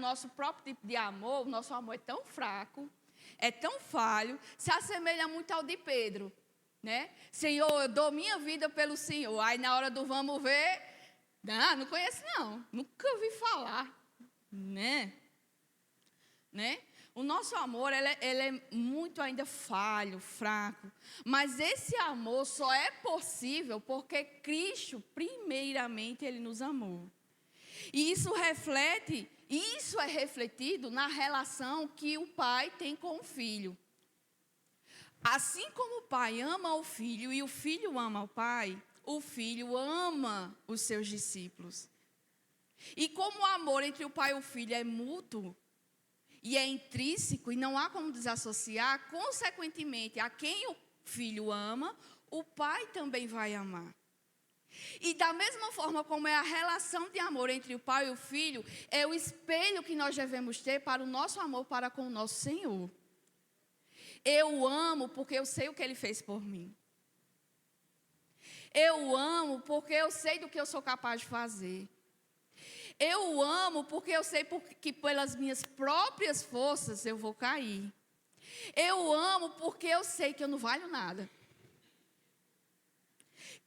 nosso próprio tipo de amor, o nosso amor é tão fraco, é tão falho, se assemelha muito ao de Pedro, né? Senhor, eu dou minha vida pelo Senhor. Aí na hora do vamos ver, não conheço não, nunca ouvi falar, né? O nosso amor, ele é muito ainda falho, fraco. Mas esse amor só é possível porque Cristo, primeiramente, Ele nos amou. E isso é refletido na relação que o pai tem com o filho. Assim como o pai ama o filho e o filho ama o pai, o filho ama os seus discípulos. E como o amor entre o pai e o filho é mútuo, e é intrínseco, e não há como desassociar, consequentemente, a quem o filho ama, o pai também vai amar. E da mesma forma como é a relação de amor entre o pai e o filho, é o espelho que nós devemos ter para o nosso amor para com o nosso Senhor. Eu amo porque eu sei o que Ele fez por mim. Eu amo porque eu sei do que eu sou capaz de fazer. Eu amo porque eu sei que pelas minhas próprias forças eu vou cair. Eu amo porque eu sei que eu não valho nada.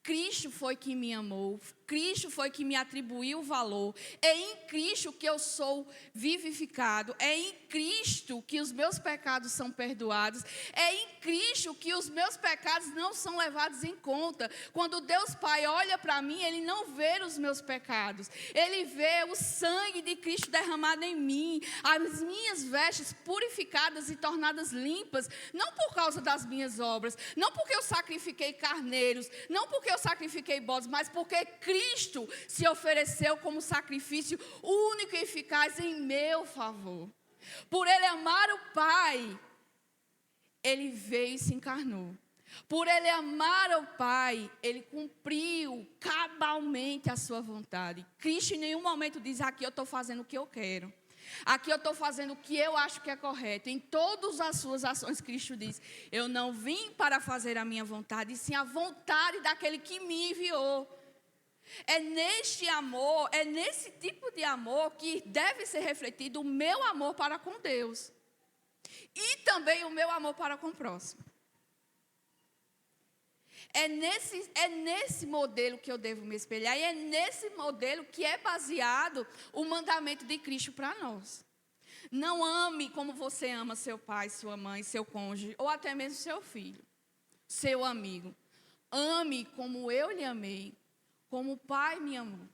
Cristo foi que me amou, Cristo foi que me atribuiu valor. É em Cristo que eu sou vivificado, é em Cristo que os meus pecados são perdoados, é em Cristo que os meus pecados não são levados em conta. Quando Deus Pai olha para mim, Ele não vê os meus pecados, Ele vê o sangue de Cristo derramado em mim, as minhas vestes purificadas e tornadas limpas, não por causa das minhas obras, não porque eu sacrifiquei carneiros, não porque eu sacrifiquei bodes, mas porque Cristo se ofereceu como sacrifício único e eficaz em meu favor. Por Ele amar o Pai, Ele veio e se encarnou. Por Ele amar o Pai, Ele cumpriu cabalmente a sua vontade. Cristo em nenhum momento diz: aqui eu estou fazendo o que eu quero. Aqui eu estou fazendo o que eu acho que é correto. Em todas as suas ações, Cristo diz: eu não vim para fazer a minha vontade, e sim a vontade daquele que me enviou. É neste amor, é nesse tipo de amor que deve ser refletido o meu amor para com Deus. E também o meu amor para com o próximo. É nesse modelo que eu devo me espelhar. E é nesse modelo que é baseado o mandamento de Cristo para nós. Não ame como você ama seu pai, sua mãe, seu cônjuge, ou até mesmo seu filho, seu amigo. Ame como eu lhe amei, como o Pai me amou.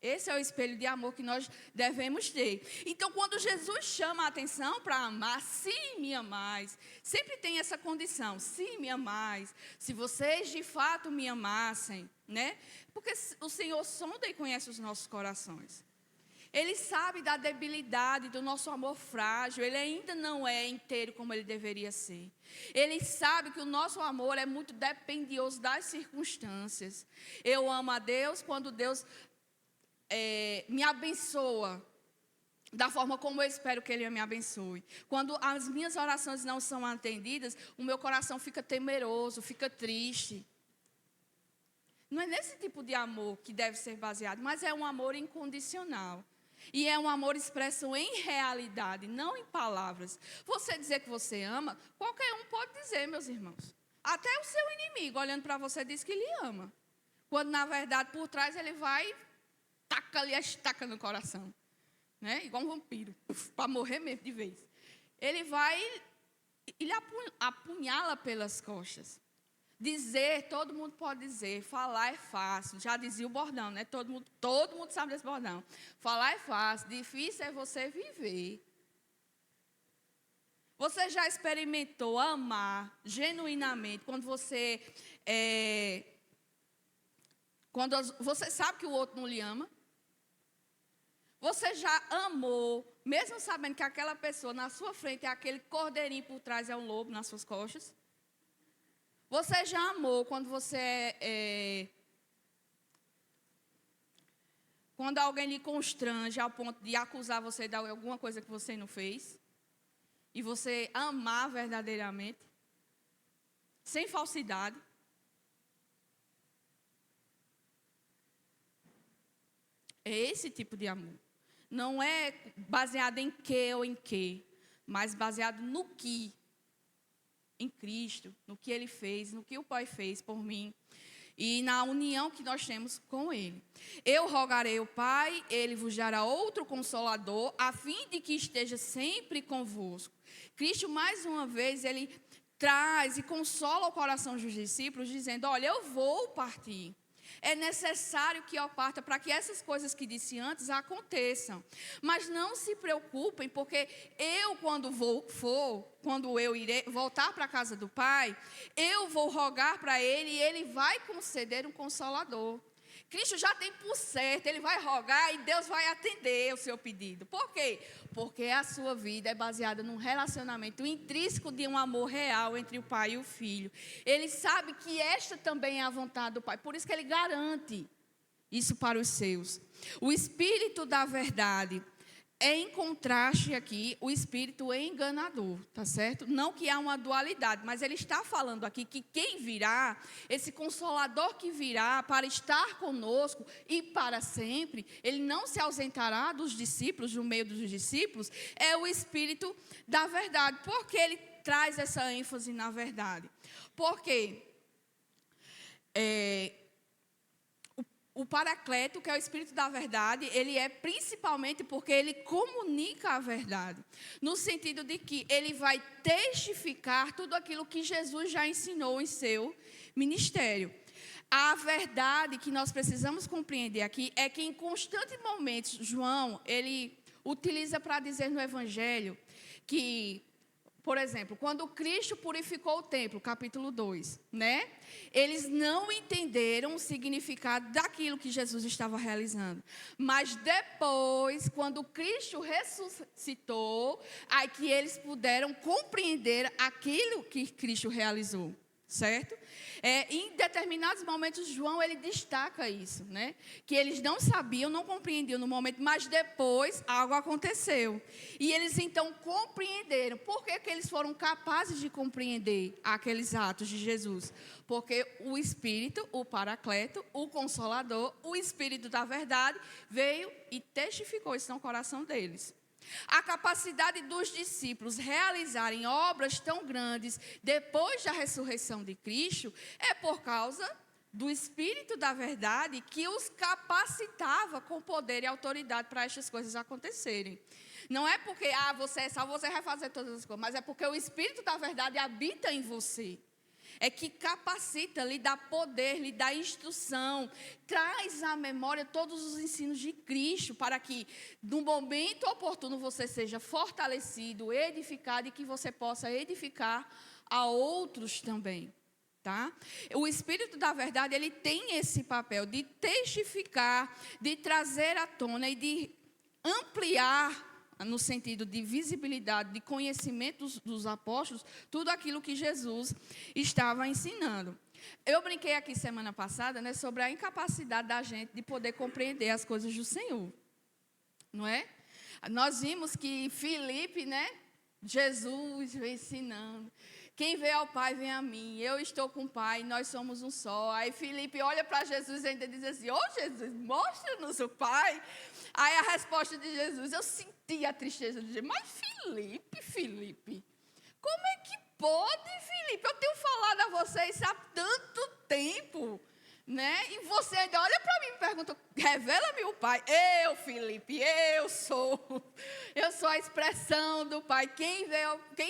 Esse é o espelho de amor que nós devemos ter. Então, quando Jesus chama a atenção para amar, se me amais, sempre tem essa condição: se me amais, se vocês de fato me amassem, né? Porque o Senhor sonda e conhece os nossos corações. Ele sabe da debilidade do nosso amor frágil. Ele ainda não é inteiro como ele deveria ser. Ele sabe que o nosso amor é muito dependioso das circunstâncias. Eu amo a Deus quando Deus me abençoa da forma como eu espero que Ele me abençoe. Quando as minhas orações não são atendidas, o meu coração fica temeroso, fica triste. Não é nesse tipo de amor que deve ser baseado, mas é um amor incondicional. E é um amor expresso em realidade, não em palavras. Você dizer que você ama, qualquer um pode dizer, meus irmãos. Até o seu inimigo, olhando para você, diz que lhe ama. Quando, na verdade, por trás ele vai, taca-lhe a estaca no coração. Né? Igual um vampiro, para morrer mesmo de vez. Ele vai e lhe apunhala pelas costas. Dizer, todo mundo pode dizer. Falar é fácil. Já dizia o bordão, né? Todo mundo sabe desse bordão. Falar é fácil. Difícil é você viver. Você já experimentou amar genuinamente quando você sabe que o outro não lhe ama? Você já amou, mesmo sabendo que aquela pessoa na sua frente é aquele cordeirinho, por trás é um lobo nas suas costas? Você já amou quando quando alguém lhe constrange ao ponto de acusar você de alguma coisa que você não fez? E você amar verdadeiramente? Sem falsidade? É esse tipo de amor. não é baseado em que ou em que, mas baseado no que, em Cristo, no que Ele fez, no que o Pai fez por mim e na união que nós temos com Ele. Eu rogarei ao Pai, Ele vos dará outro Consolador, a fim de que esteja sempre convosco. Cristo, mais uma vez, Ele traz e consola o coração dos discípulos, dizendo, olha, eu vou partir. É necessário que eu parta para que essas coisas que disse antes aconteçam. Mas não se preocupem, porque eu, quando eu irei voltar para a casa do Pai, eu vou rogar para Ele e Ele vai conceder um Consolador. Cristo já tem por certo, Ele vai rogar e Deus vai atender o seu pedido. Por quê? Porque a sua vida é baseada num relacionamento intrínseco de um amor real entre o pai e o filho. Ele sabe que esta também é a vontade do Pai, por isso que Ele garante isso para os seus. O Espírito da verdade é, em contraste aqui, o espírito enganador, tá certo? Não que há uma dualidade, mas ele está falando aqui que quem virá, esse Consolador que virá para estar conosco e para sempre, ele não se ausentará dos discípulos, no meio dos discípulos, é o Espírito da verdade. Por que ele traz essa ênfase na verdade? Porque o Paracleto, que é o Espírito da verdade, ele é principalmente porque ele comunica a verdade. No sentido de que ele vai testificar tudo aquilo que Jesus já ensinou em seu ministério. A verdade que nós precisamos compreender aqui é que em constantes momentos, João, ele utiliza para dizer no Evangelho que, por exemplo, quando Cristo purificou o templo, capítulo 2, né? Eles não entenderam o significado daquilo que Jesus estava realizando. Mas depois, quando Cristo ressuscitou, aí que eles puderam compreender aquilo que Cristo realizou. Certo? Em determinados momentos, João, ele destaca isso, né? Que eles não sabiam, não compreendiam no momento, mas depois algo aconteceu. E eles então compreenderam. Por que eles foram capazes de compreender aqueles atos de Jesus? Porque o Espírito, o Paracleto, o Consolador, o Espírito da verdade, veio e testificou isso no coração deles. A capacidade dos discípulos realizarem obras tão grandes depois da ressurreição de Cristo é por causa do Espírito da verdade que os capacitava com poder e autoridade para estas coisas acontecerem. Não é porque você é salvo, você vai fazer todas as coisas, mas é porque o Espírito da verdade habita em você. É que capacita, lhe dá poder, lhe dá instrução, traz à memória todos os ensinos de Cristo, para que, no momento oportuno, você seja fortalecido, edificado e que você possa edificar a outros também. Tá? O Espírito da verdade, ele tem esse papel de testificar, de trazer à tona e de ampliar, no sentido de visibilidade, de conhecimento dos apóstolos, tudo aquilo que Jesus estava ensinando. Eu brinquei aqui semana passada, né, sobre a incapacidade da gente de poder compreender as coisas do Senhor. Não é? Nós vimos que Filipe, né, Jesus veio ensinando. Quem vê ao Pai, vem a mim. Eu estou com o Pai, nós somos um só. Aí Filipe olha para Jesus e ainda diz assim, Jesus, mostra-nos o Pai. Aí a resposta de Jesus, eu senti a tristeza de dizer, mas Filipe, como é que pode, Filipe? Eu tenho falado a vocês há tanto tempo, né? E você ainda olha para mim e me pergunta, revela-me o Pai. Filipe, eu sou a expressão do Pai. Quem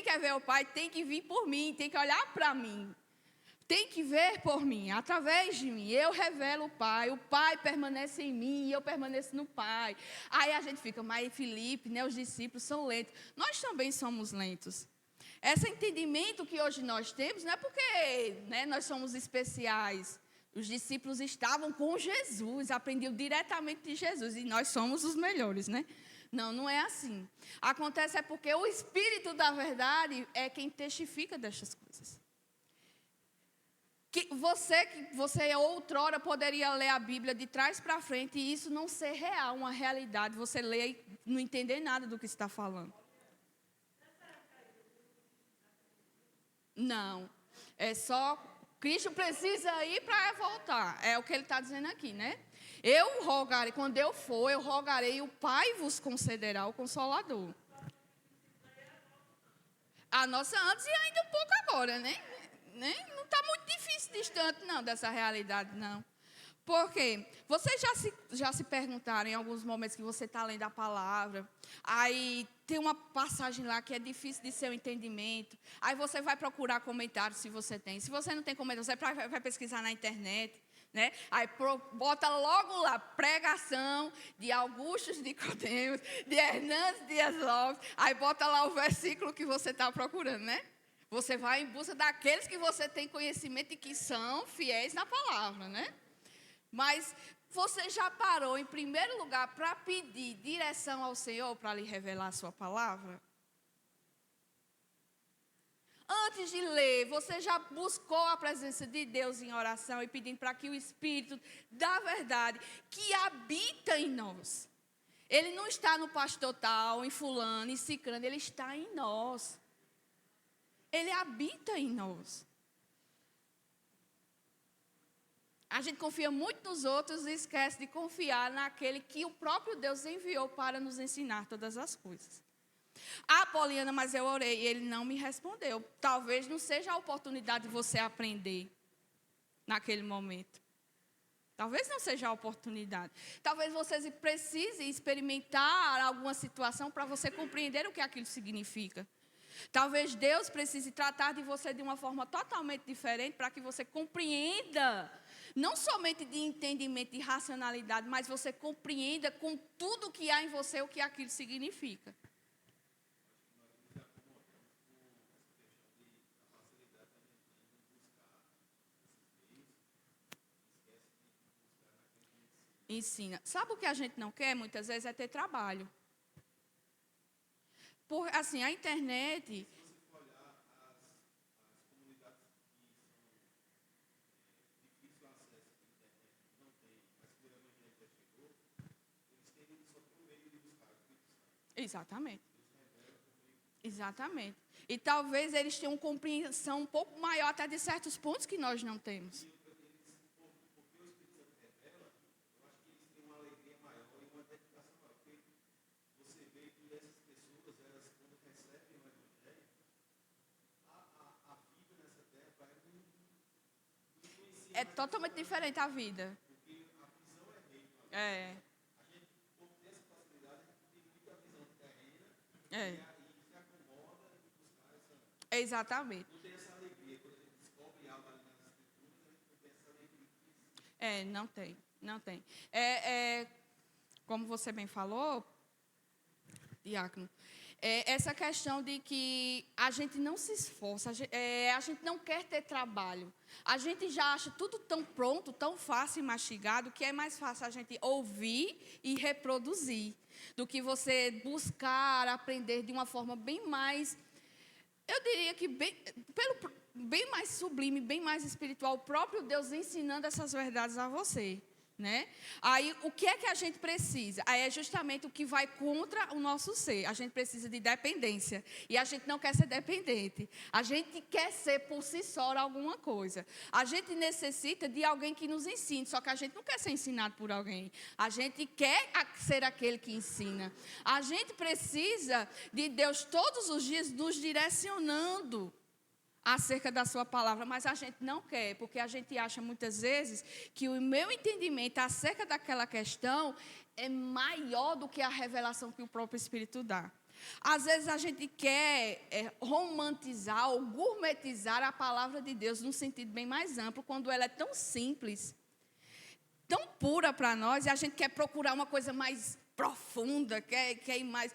quer ver o Pai tem que vir por mim, tem que olhar para mim. Tem que ver por mim, através de mim. Eu revelo o Pai permanece em mim e eu permaneço no Pai. Aí a gente fica, mas Filipe, né, os discípulos são lentos. Nós também somos lentos. Esse entendimento que hoje nós temos não é porque, né, nós somos especiais. Os discípulos estavam com Jesus, aprendiam diretamente de Jesus e nós somos os melhores, né? Não, não é assim. Acontece porque o Espírito da verdade é quem testifica destas coisas. Que você outrora poderia ler a Bíblia de trás para frente e isso não ser real, uma realidade. Você lê e não entender nada do que está falando. Não, é só Cristo precisa ir para voltar. É o que ele está dizendo aqui, né? Eu rogarei, quando eu for, eu rogarei e o Pai vos concederá o Consolador. A nossa antes e ainda um pouco agora, né? Não está muito difícil, distante, não, dessa realidade, não. Por quê? Vocês já se perguntaram em alguns momentos que você está lendo a palavra, aí tem uma passagem lá que é difícil de seu entendimento, aí você vai procurar comentários se você tem. Se você não tem comentário, você vai pesquisar na internet, né? Aí bota logo lá, pregação de Augusto de Nicodemos, de Hernandes Dias Lopes, aí bota lá o versículo que você está procurando, né? Você vai em busca daqueles que você tem conhecimento e que são fiéis na palavra, né? Mas você já parou, em primeiro lugar, para pedir direção ao Senhor para lhe revelar a sua palavra? Antes de ler, você já buscou a presença de Deus em oração e pedindo para que o Espírito da verdade, que habita em nós, ele não está no pastor tal, em fulano, em ciclano, ele está em nós. Ele habita em nós. A gente confia muito nos outros e esquece de confiar naquele que o próprio Deus enviou para nos ensinar todas as coisas. Ah, Poliana, mas eu orei e ele não me respondeu. Talvez não seja a oportunidade de você aprender naquele momento. Talvez não seja a oportunidade. Talvez você precise experimentar alguma situação para você compreender o que aquilo significa. Talvez Deus precise tratar de você de uma forma totalmente diferente para que você compreenda, não somente de entendimento e racionalidade, mas você compreenda com tudo que há em você o que aquilo significa. Ensina. Sabe o que a gente não quer muitas vezes é ter trabalho. Assim, a internet... Exatamente. Exatamente. E talvez eles tenham compreensão um pouco maior até de certos pontos que nós não temos. É totalmente diferente a vida. É. É. Exatamente. Não tem, não tem. Como você bem falou, Diácono, essa questão de que a gente não se esforça, a gente não quer ter trabalho. A gente já acha tudo tão pronto, tão fácil e mastigado, que é mais fácil a gente ouvir e reproduzir, do que você buscar aprender de uma forma bem mais, eu diria que bem mais sublime, bem mais espiritual, o próprio Deus ensinando essas verdades a você. Né? Aí, o que é que a gente precisa? Aí é justamente o que vai contra o nosso ser. A gente precisa de dependência. E a gente não quer ser dependente. A gente quer ser por si só alguma coisa. A gente necessita de alguém que nos ensine. Só que a gente não quer ser ensinado por alguém. A gente quer ser aquele que ensina. A gente precisa de Deus todos os dias nos direcionando acerca da sua palavra, mas a gente não quer, porque a gente acha muitas vezes que o meu entendimento acerca daquela questão é maior do que a revelação que o próprio Espírito dá. Às vezes a gente quer romantizar ou gourmetizar a palavra de Deus num sentido bem mais amplo, quando ela é tão simples, tão pura para nós, e a gente quer procurar uma coisa mais profunda, quer ir mais...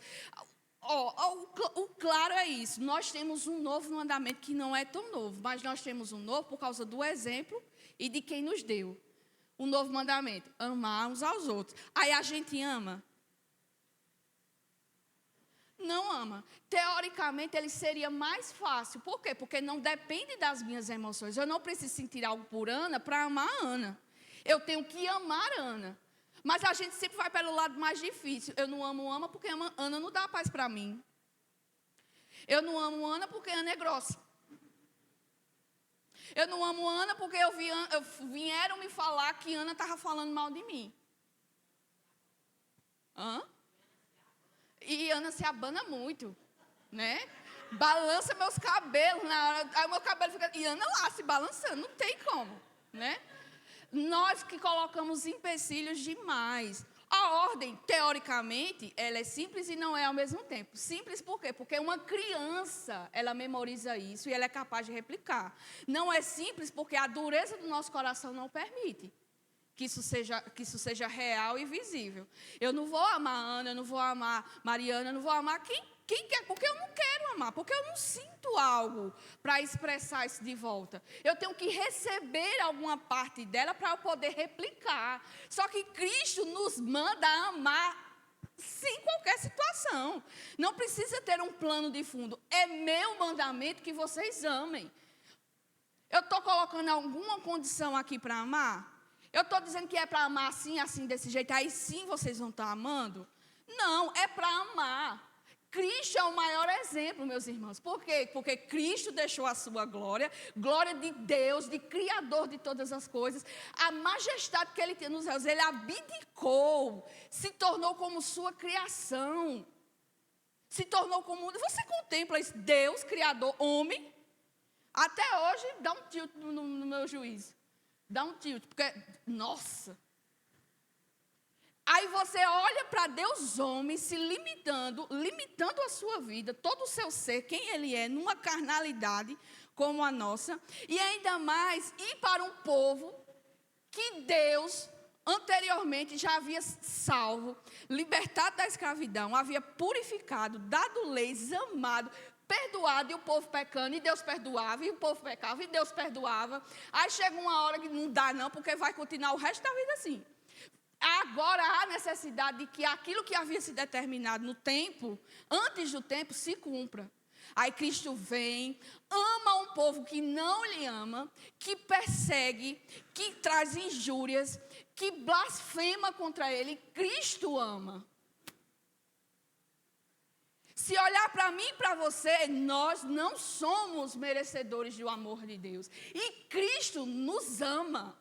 O claro é isso, nós temos um novo mandamento que não é tão novo, mas nós temos um novo por causa do exemplo e de quem nos deu. Um novo mandamento, amar uns aos outros. Aí a gente ama? Não ama. Teoricamente, ele seria mais fácil. Por quê? Porque não depende das minhas emoções. Eu não preciso sentir algo por Ana para amar a Ana. Eu tenho que amar a Ana. Mas a gente sempre vai pelo lado mais difícil. Eu não amo Ana porque Ana não dá paz para mim. Eu não amo Ana porque Ana é grossa. Eu não amo Ana porque vieram me falar que Ana estava falando mal de mim. Hã? E Ana se abana muito, né? Balança meus cabelos na hora. Aí o meu cabelo fica. E Ana lá se balançando, não tem como, né? Nós que colocamos empecilhos demais. A ordem, teoricamente, ela é simples e não é ao mesmo tempo. Simples por quê? Porque uma criança, ela memoriza isso e ela é capaz de replicar. Não é simples porque a dureza do nosso coração não permite que isso seja real e visível. Eu não vou amar Ana, eu não vou amar Mariana, eu não vou amar quem quer, porque eu não quero amar, porque eu não sinto algo para expressar isso de volta. Eu tenho que receber alguma parte dela para eu poder replicar. Só que Cristo nos manda amar sem qualquer situação. Não precisa ter um plano de fundo. É meu mandamento que vocês amem. Eu estou colocando alguma condição aqui para amar? Eu estou dizendo que é para amar assim, assim, desse jeito, aí sim vocês vão estar amando? Não, é para amar. Cristo é o maior exemplo, meus irmãos. Por quê? Porque Cristo deixou a sua glória, glória de Deus, de Criador de todas as coisas, a majestade que Ele tem nos céus. Ele abdicou, se tornou como sua criação, se tornou como... Você contempla isso? Deus, Criador, homem, até hoje dá um tilt no meu juízo. Dá um tilt, porque, nossa. Aí você olha para Deus homem, se limitando a sua vida, todo o seu ser, quem Ele é, numa carnalidade como a nossa. E ainda mais, ir para um povo que Deus anteriormente já havia salvo, libertado da escravidão, havia purificado, dado leis, amado, perdoado, e o povo pecando, e Deus perdoava, e o povo pecava, e Deus perdoava. Aí chega uma hora que não dá não, porque vai continuar o resto da vida assim. Agora há necessidade de que aquilo que havia se determinado no tempo, antes do tempo, se cumpra. Aí Cristo vem, ama um povo que não lhe ama, que persegue, que traz injúrias, que blasfema contra ele. Cristo ama. Se olhar para mim e para você, nós não somos merecedores do amor de Deus. E Cristo nos ama.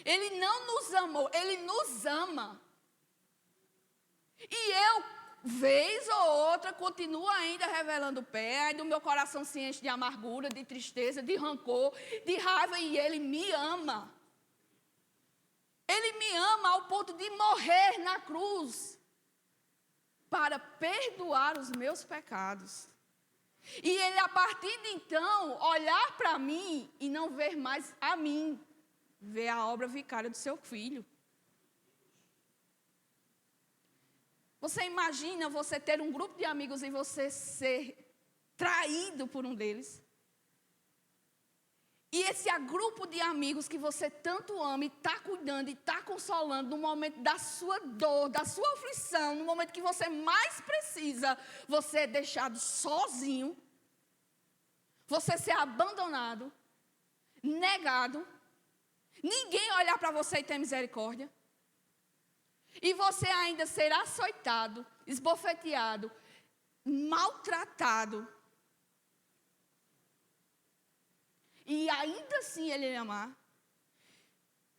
Ele não nos amou, Ele nos ama. E eu, vez ou outra, continuo ainda revelando o pé, ainda o meu coração se enche de amargura, de tristeza, de rancor, de raiva, e Ele me ama. Ele me ama ao ponto de morrer na cruz para perdoar os meus pecados. E Ele, a partir de então, olhar para mim e não ver mais a mim, ver a obra vicária do seu filho. Você imagina você ter um grupo de amigos e você ser traído por um deles? E esse grupo de amigos que você tanto ama e está cuidando e está consolando no momento da sua dor, da sua aflição, no momento que você mais precisa, você é deixado sozinho, você ser abandonado, negado, ninguém olhar para você e ter misericórdia, e você ainda ser açoitado, esbofeteado, maltratado, e ainda assim Ele amar.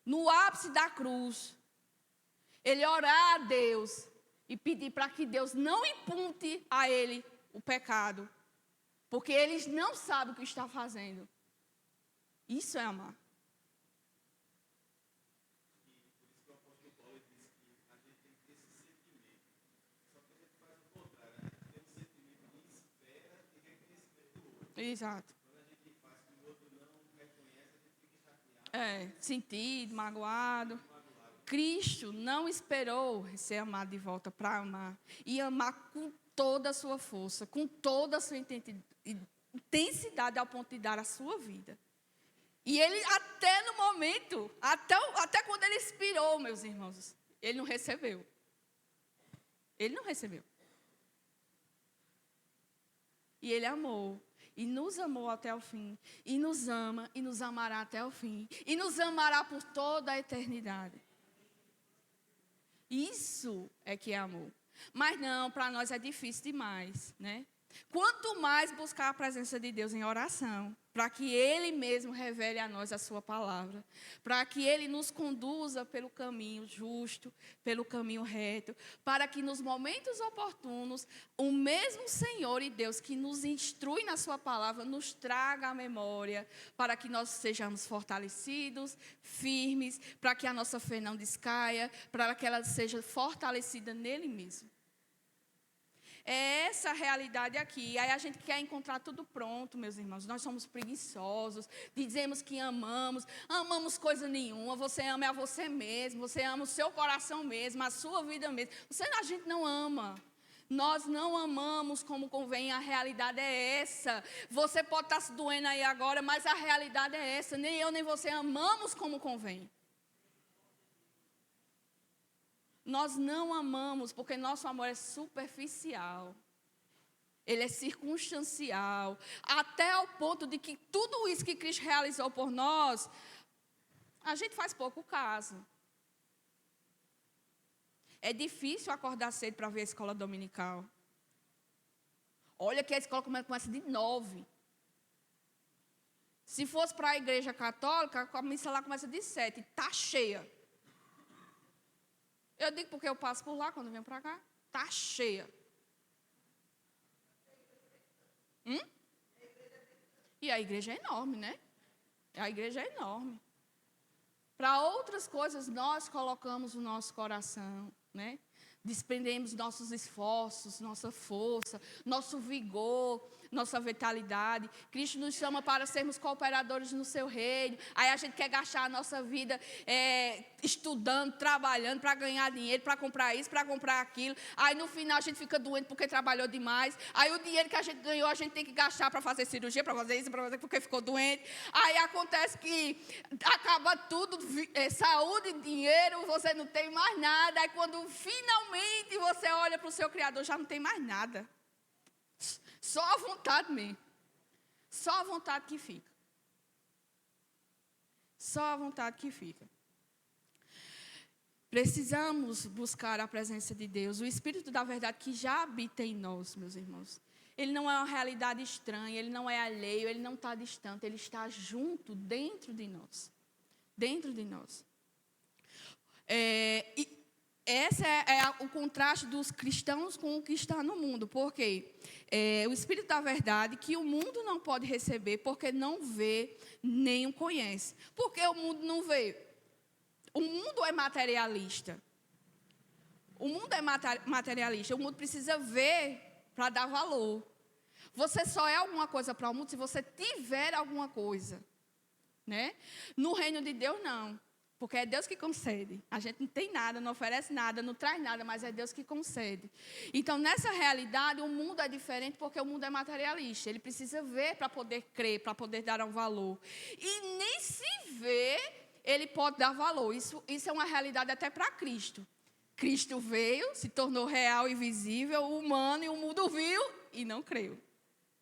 No ápice da cruz, Ele orar a Deus e pedir para que Deus não impute a Ele o pecado, porque eles não sabem o que está fazendo. Isso é amar. Exato. Sentido, magoado. Cristo não esperou ser amado de volta para amar. E amar com toda a sua força, com toda a sua intensidade ao ponto de dar a sua vida. E Ele, até no momento, até quando Ele expirou, meus irmãos, Ele não recebeu. Ele não recebeu. E Ele amou. E nos amou até o fim. E nos ama e nos amará até o fim. E nos amará por toda a eternidade. Isso é que é amor. Mas não, para nós é difícil demais, né? Quanto mais buscar a presença de Deus em oração, para que Ele mesmo revele a nós a sua palavra, para que Ele nos conduza pelo caminho justo, pelo caminho reto, para que nos momentos oportunos, o mesmo Senhor e Deus que nos instrui na sua palavra, nos traga a memória, para que nós sejamos fortalecidos, firmes, para que a nossa fé não descaia, para que ela seja fortalecida nele mesmo. É essa a realidade aqui. Aí a gente quer encontrar tudo pronto, meus irmãos. Nós somos preguiçosos, dizemos que amamos coisa nenhuma. Você ama a você mesmo, você ama o seu coração mesmo, a sua vida mesmo. A gente não ama. Nós não amamos como convém, a realidade é essa. Você pode estar se doendo aí agora, mas a realidade é essa. Nem eu nem você amamos como convém. Nós não amamos porque nosso amor é superficial. Ele é circunstancial. Até ao ponto de que tudo isso que Cristo realizou por nós, a gente faz pouco caso. É difícil acordar cedo para ver a escola dominical. Olha que a escola começa de 9. Se fosse para a igreja católica, a missa lá começa de 7. Está cheia. Eu digo porque eu passo por lá quando eu venho para cá. Está cheia. E a igreja é enorme, né? A igreja é enorme. Para outras coisas, nós colocamos o nosso coração, né? Desprendemos nossos esforços, nossa força, nosso vigor, nossa vitalidade. Cristo nos chama para sermos cooperadores no seu reino. Aí a gente quer gastar a nossa vida estudando, trabalhando para ganhar dinheiro, para comprar isso, para comprar aquilo. Aí no final a gente fica doente porque trabalhou demais. Aí o dinheiro que a gente ganhou a gente tem que gastar para fazer cirurgia, para fazer isso, para fazer porque ficou doente. Aí acontece que acaba tudo, saúde, dinheiro, você não tem mais nada. Aí quando finalmente você olha para o seu Criador, já não tem mais nada. Só a vontade mesmo. Só a vontade que fica. Só a vontade que fica. Precisamos buscar a presença de Deus, o Espírito da verdade que já habita em nós, meus irmãos. Ele não é uma realidade estranha, ele não é alheio, ele não está distante, ele está junto, dentro de nós. Dentro de nós. Esse é o contraste dos cristãos com o que está no mundo. Por quê? O Espírito da verdade que o mundo não pode receber porque não vê nem o conhece. Por que o mundo não vê? O mundo é materialista. O mundo é materialista. O mundo precisa ver para dar valor. Você só é alguma coisa para o mundo se você tiver alguma coisa. Né? No reino de Deus, não. Porque é Deus que concede. A gente não tem nada, não oferece nada, não traz nada, mas é Deus que concede. Então, nessa realidade, o mundo é diferente porque o mundo é materialista. Ele precisa ver para poder crer, para poder dar um valor. E nem se vê, ele pode dar valor. Isso é uma realidade até para Cristo. Cristo veio, se tornou real e visível, humano, e o mundo viu e não creu.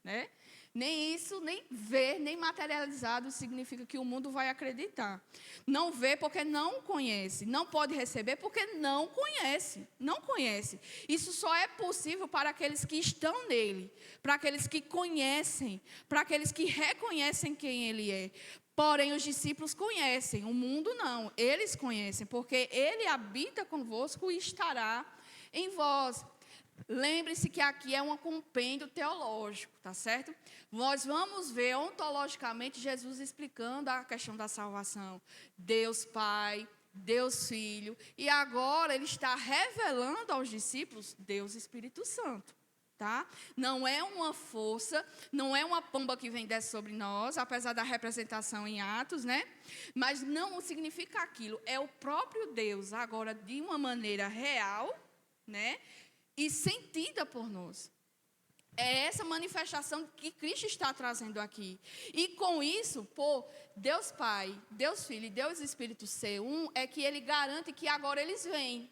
Né? Nem isso, nem ver, nem materializado significa que o mundo vai acreditar. Não vê porque não conhece. Não pode receber porque não conhece. Não conhece. Isso só é possível para aqueles que estão nele. Para aqueles que conhecem. Para aqueles que reconhecem quem ele é. Porém, os discípulos conhecem. O mundo não. Eles conhecem. Porque ele habita convosco e estará em vós. Lembre-se que aqui é um compêndio teológico, tá certo? Nós vamos ver ontologicamente Jesus explicando a questão da salvação. Deus Pai, Deus Filho. E agora ele está revelando aos discípulos Deus Espírito Santo. Tá? Não é uma força, não é uma pomba que vem desce sobre nós, apesar da representação em Atos, né? Mas não significa aquilo. É o próprio Deus, agora de uma maneira real, né? E sentida por nós. É essa manifestação que Cristo está trazendo aqui. E com isso, por Deus Pai, Deus Filho e Deus Espírito ser um, é que ele garante que agora eles vêm.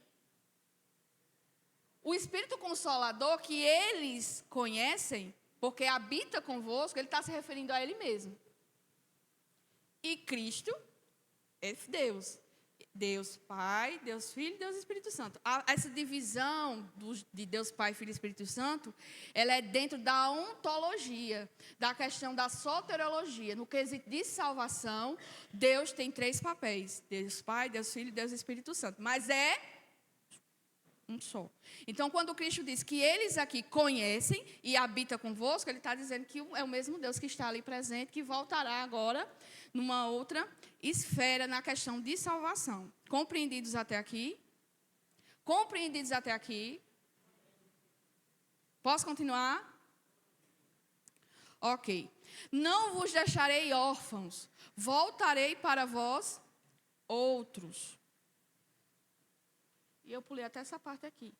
O Espírito Consolador que eles conhecem, porque habita convosco, ele está se referindo a ele mesmo. E Cristo é Deus. Deus Pai, Deus Filho e Deus Espírito Santo. Essa divisão de Deus Pai, Filho e Espírito Santo, ela é dentro da ontologia, da questão da soteriologia. No quesito de salvação, Deus tem 3 papéis: Deus Pai, Deus Filho e Deus Espírito Santo. Mas é um só. Então, quando Cristo diz que eles aqui conhecem e habita convosco, ele está dizendo que é o mesmo Deus que está ali presente, que voltará agora numa outra esfera na questão de salvação. Compreendidos até aqui? Compreendidos até aqui? Posso continuar? Ok. Não vos deixarei órfãos, voltarei para vós outros. E eu pulei até essa parte aqui.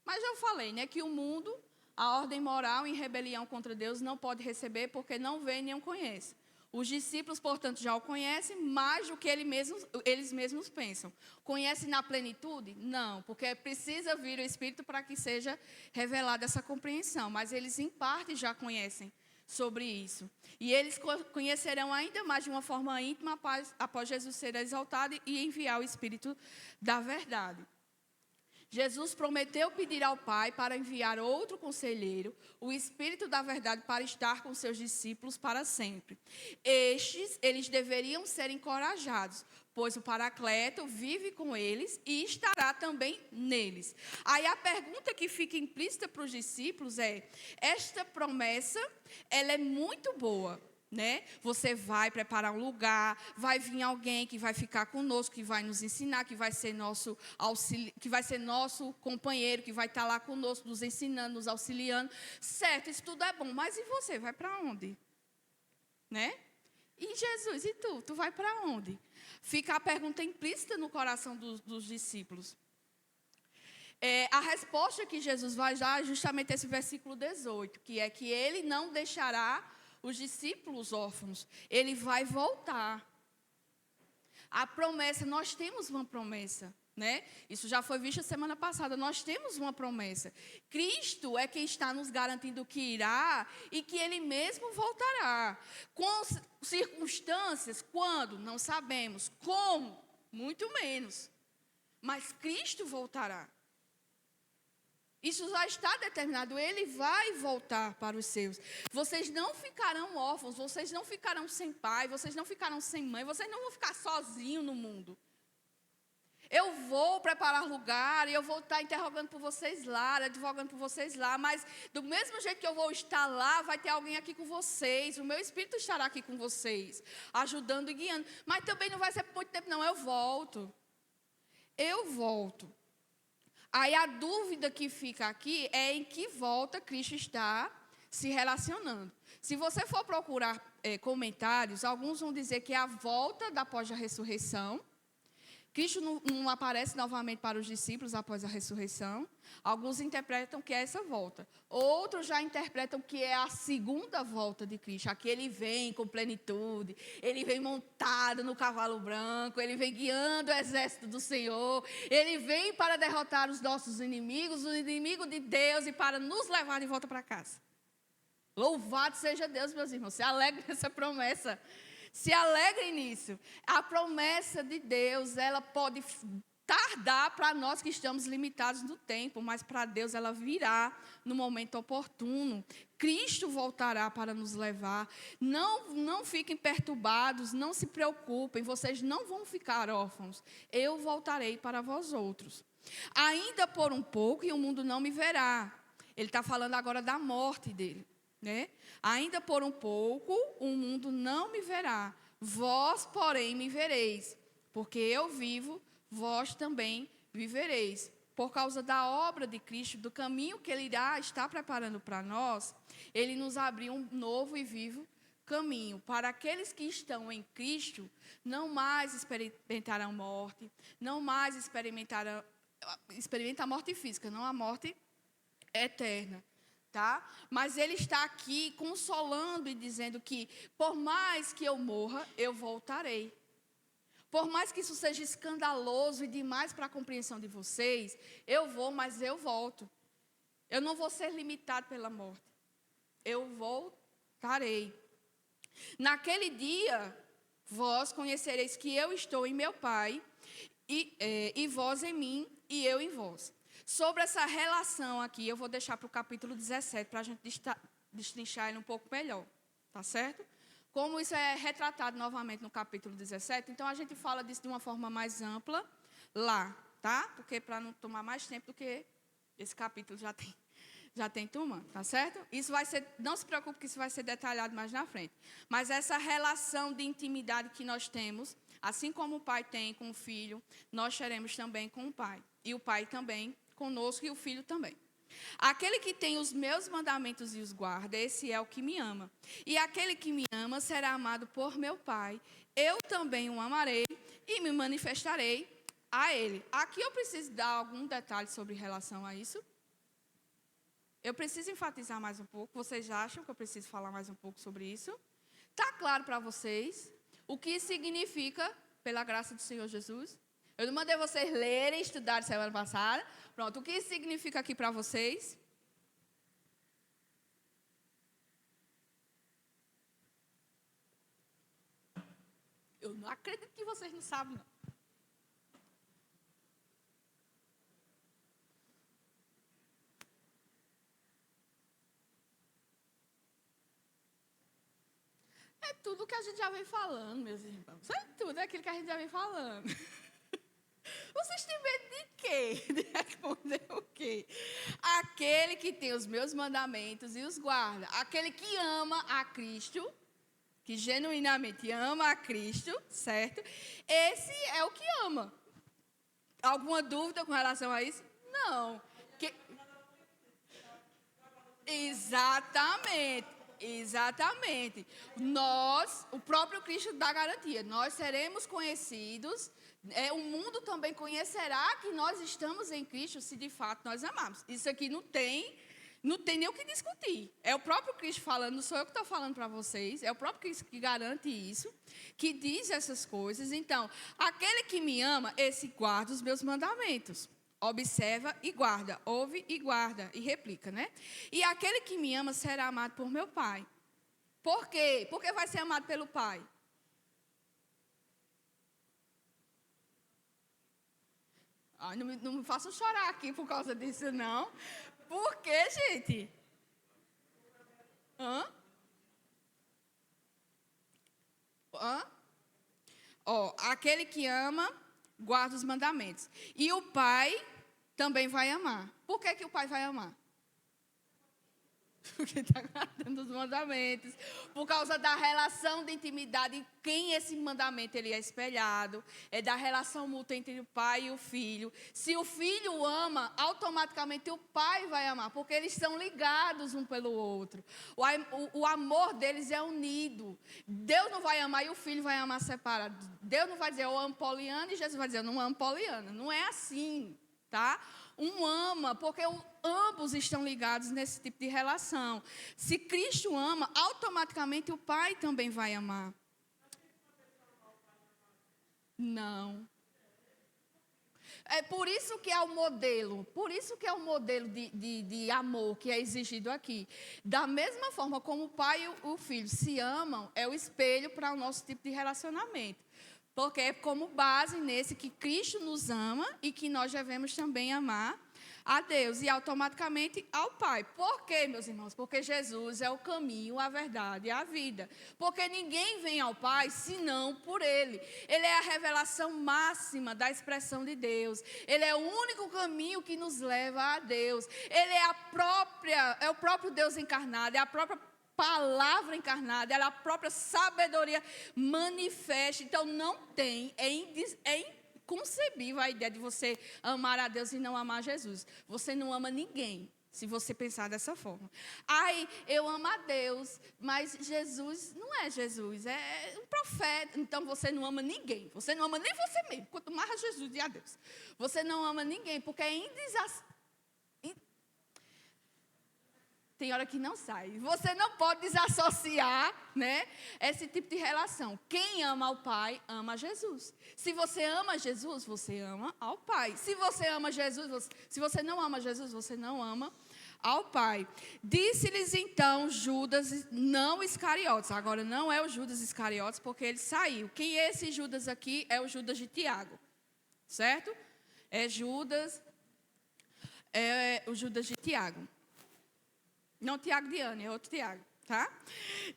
Mas eu falei, né, que o mundo, a ordem moral em rebelião contra Deus não pode receber porque não vê nem o conhece. Os discípulos, portanto, já o conhecem mais do que eles mesmos pensam. Conhecem na plenitude? Não, porque precisa vir o Espírito para que seja revelada essa compreensão. Mas eles, em parte, já conhecem sobre isso. E eles conhecerão ainda mais de uma forma íntima após Jesus ser exaltado e enviar o Espírito da verdade. Jesus prometeu pedir ao Pai para enviar outro conselheiro, o Espírito da verdade, para estar com seus discípulos para sempre. Eles deveriam ser encorajados, pois o Paracleto vive com eles e estará também neles. Aí a pergunta que fica implícita para os discípulos é: esta promessa, ela é muito boa, né? Você vai preparar um lugar, vai vir alguém que vai ficar conosco, que vai nos ensinar, que vai ser nosso que vai ser nosso companheiro, que vai estar lá conosco, nos ensinando, nos auxiliando. Certo, isso tudo é bom, mas e você? Vai para onde? Né? E Jesus, e tu? Tu vai para onde? Fica a pergunta implícita no coração dos discípulos. A resposta que Jesus vai dar é justamente esse versículo 18, que é que ele não deixará os discípulos órfãos, ele vai voltar. A promessa, nós temos uma promessa, né? Isso já foi visto semana passada, nós temos uma promessa. Cristo é quem está nos garantindo que irá e que ele mesmo voltará. Com circunstâncias, quando? Não sabemos. Como? Muito menos. Mas Cristo voltará. Isso já está determinado, ele vai voltar para os seus. Vocês não ficarão órfãos, vocês não ficarão sem pai, vocês não ficarão sem mãe, vocês não vão ficar sozinhos no mundo. Eu vou preparar lugar e eu vou estar interrogando por vocês lá, advogando por vocês lá, mas do mesmo jeito que eu vou estar lá, vai ter alguém aqui com vocês, o meu Espírito estará aqui com vocês, ajudando e guiando. Mas também não vai ser por muito tempo não, eu volto. Eu volto. Aí a dúvida que fica aqui é em que volta Cristo está se relacionando. Se você for procurar comentários, alguns vão dizer que é a volta após a ressurreição. Cristo não aparece novamente para os discípulos após a ressurreição. Alguns interpretam que é essa volta. Outros já interpretam que é a segunda volta de Cristo. Aqui ele vem com plenitude, ele vem montado no cavalo branco, ele vem guiando o exército do Senhor, ele vem para derrotar os nossos inimigos, o inimigo de Deus, e para nos levar de volta para casa. Louvado seja Deus, meus irmãos. Se alegre nessa promessa. Se alegrem nisso. A promessa de Deus, ela pode tardar para nós que estamos limitados no tempo, mas para Deus ela virá no momento oportuno. Cristo voltará para nos levar. Não fiquem perturbados, não se preocupem, vocês não vão ficar órfãos. Eu voltarei para vós outros. Ainda por um pouco e o mundo não me verá. Ele está falando agora da morte dele. Né? Ainda por um pouco o mundo não me verá, vós porém me vereis, porque eu vivo, vós também vivereis. Por causa da obra de Cristo, do caminho que ele irá estar preparando para nós, ele nos abriu um novo e vivo caminho. Para aqueles que estão em Cristo, não mais experimentarão morte, não mais experimentam a morte física, não a morte eterna. Tá? Mas ele está aqui consolando e dizendo que por mais que eu morra, eu voltarei. Por mais que isso seja escandaloso e demais para a compreensão de vocês, eu vou, mas eu volto. Eu não vou ser limitado pela morte. Eu voltarei. Naquele dia, Vós conhecereis que eu estou em meu Pai, e vós em mim, e eu em vós. Sobre essa relação aqui, eu vou deixar para o capítulo 17, para a gente destrinchar ele um pouco melhor, tá certo? Como isso é retratado novamente no capítulo 17, então a gente fala disso de uma forma mais ampla lá, tá? Porque para não tomar mais tempo do que esse capítulo já tem turma, tá certo? Isso vai ser, não se preocupe que isso vai ser detalhado mais na frente. Mas essa relação de intimidade que nós temos, assim como o pai tem com o filho, nós teremos também com o pai. E o pai também conosco e o filho também. Aquele que tem os meus mandamentos e os guarda, esse é o que me ama. E aquele que me ama será amado por meu Pai. Eu também o amarei e me manifestarei a ele. Aqui eu preciso dar algum detalhe sobre relação a isso. Eu preciso enfatizar mais um pouco. Vocês acham que eu preciso falar mais um pouco sobre isso? Está claro para vocês o que significa, pela graça do Senhor Jesus? Eu não mandei vocês lerem e estudarem semana passada. Pronto, o que isso significa aqui para vocês? Eu não acredito que vocês não sabem, não. É tudo que a gente já vem falando, meus irmãos. É tudo aquilo que a gente já vem falando. Vocês têm medo de quê? De responder o quê? Aquele que tem os meus mandamentos e os guarda. Aquele que ama a Cristo, que genuinamente ama a Cristo, certo? Esse é o que ama. Alguma dúvida com relação a isso? Não. Exatamente. Exatamente. Nós, o próprio Cristo dá garantia. Nós seremos conhecidos. O mundo também conhecerá que nós estamos em Cristo, se de fato nós amamos. Isso aqui não tem nem o que discutir. É o próprio Cristo falando, não sou eu que estou falando para vocês. É o próprio Cristo que garante isso, que diz essas coisas. Então, aquele que me ama, esse guarda os meus mandamentos. Observa e guarda, ouve e guarda, e replica, né? E aquele que me ama será amado por meu Pai. Por quê? Porque vai ser amado pelo Pai. Ai, não me façam chorar aqui por causa disso, não. Por quê, gente? Hã? Aquele que ama, guarda os mandamentos. E o Pai também vai amar. Por que o Pai vai amar? Porque está guardando os mandamentos. Por causa da relação de intimidade, quem esse mandamento ele é espelhado, é da relação mútua entre o pai e o filho. Se o filho ama, automaticamente o pai vai amar, porque eles estão ligados um pelo outro. O amor deles é unido. Deus não vai amar e o filho vai amar separado. Deus não vai dizer eu amo Poliana e Jesus vai dizer eu não amo Poliana. Não é assim, tá? Um ama, porque ambos estão ligados nesse tipo de relação. Se Cristo ama, automaticamente o Pai também vai amar. Não. É por isso que é o modelo, de amor que é exigido aqui. Da mesma forma como o pai e o filho se amam, é o espelho para o nosso tipo de relacionamento. Porque é como base nesse que Cristo nos ama e que nós devemos também amar a Deus e automaticamente ao Pai. Por quê, meus irmãos? Porque Jesus é o caminho, a verdade e a vida. Porque ninguém vem ao Pai senão por Ele. Ele é a revelação máxima da expressão de Deus. Ele é o único caminho que nos leva a Deus. Ele é o próprio Deus encarnado, é a própria palavra encarnada, ela é a própria sabedoria manifesta. Então não tem, é inconcebível a ideia de você amar a Deus e não amar Jesus. Você não ama ninguém, se você pensar dessa forma. Ai, eu amo a Deus, mas Jesus não é Jesus, é um profeta. Então você não ama ninguém, você não ama nem você mesmo, quanto mais a Jesus e a Deus. Você não ama ninguém, porque é tem hora que não sai. Você não pode desassociar, né, esse tipo de relação. Quem ama ao Pai, ama a Jesus. Se você ama Jesus, você ama ao Pai. Se você ama Jesus, se você não ama Jesus, você não ama ao Pai. Disse-lhes então Judas, não Iscariotes. Agora não é o Judas Iscariotes, porque ele saiu. Quem é esse Judas aqui? É o Judas de Tiago. Certo? É Judas, é o Judas de Tiago. Não Tiago de Ana, é outro Tiago, tá?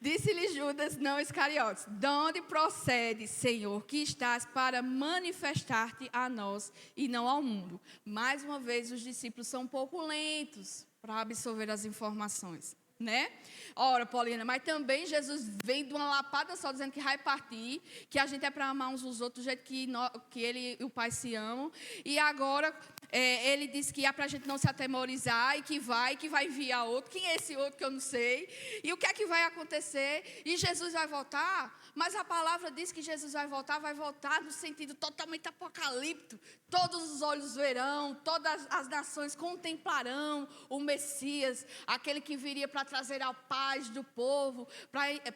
Disse-lhe Judas, não Iscariotes, de onde procede, Senhor, que estás para manifestar-te a nós e não ao mundo? Mais uma vez, os discípulos são um pouco lentos para absorver as informações, né? Ora, Paulina, mas também Jesus vem de uma lapada só, dizendo que vai partir, que a gente é para amar uns aos outros do jeito que ele e o Pai se amam. E agora, ele disse que é para a gente não se atemorizar e que vai enviar outro. Quem é esse outro que eu não sei? E o que é que vai acontecer? E Jesus vai voltar? Mas a palavra diz que Jesus vai voltar no sentido totalmente apocalíptico. Todos os olhos verão, todas as nações contemplarão o Messias, aquele que viria para trazer a paz do povo,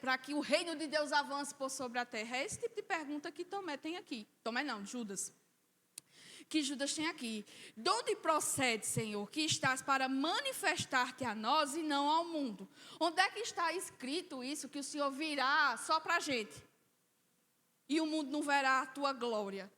para que o reino de Deus avance por sobre a terra. É esse tipo de pergunta que Tomé tem aqui. Tomé não, Judas. Que Judas tem aqui. De onde procede, Senhor, que estás para manifestar-te a nós e não ao mundo? Onde é que está escrito isso, que o Senhor virá só para a gente? E o mundo não verá a tua glória.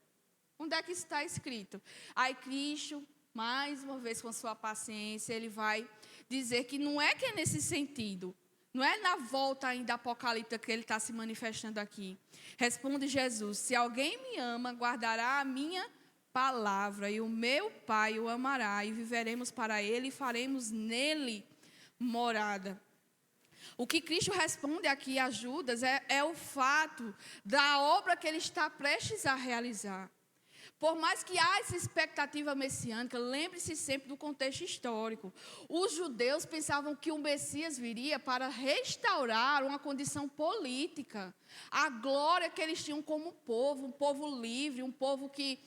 Onde é que está escrito? Aí Cristo, mais uma vez com sua paciência, ele vai dizer que não é que é nesse sentido. Não é na volta ainda apocalíptica que ele está se manifestando aqui. Responde Jesus, se alguém me ama, guardará a minha palavra, e o meu Pai o amará, e viveremos para ele, e faremos nele morada. O que Cristo responde aqui a Judas é o fato da obra que ele está prestes a realizar. Por mais que haja essa expectativa messiânica, lembre-se sempre do contexto histórico. Os judeus pensavam que o Messias viria para restaurar uma condição política. A glória que eles tinham como povo, um povo livre, um povo que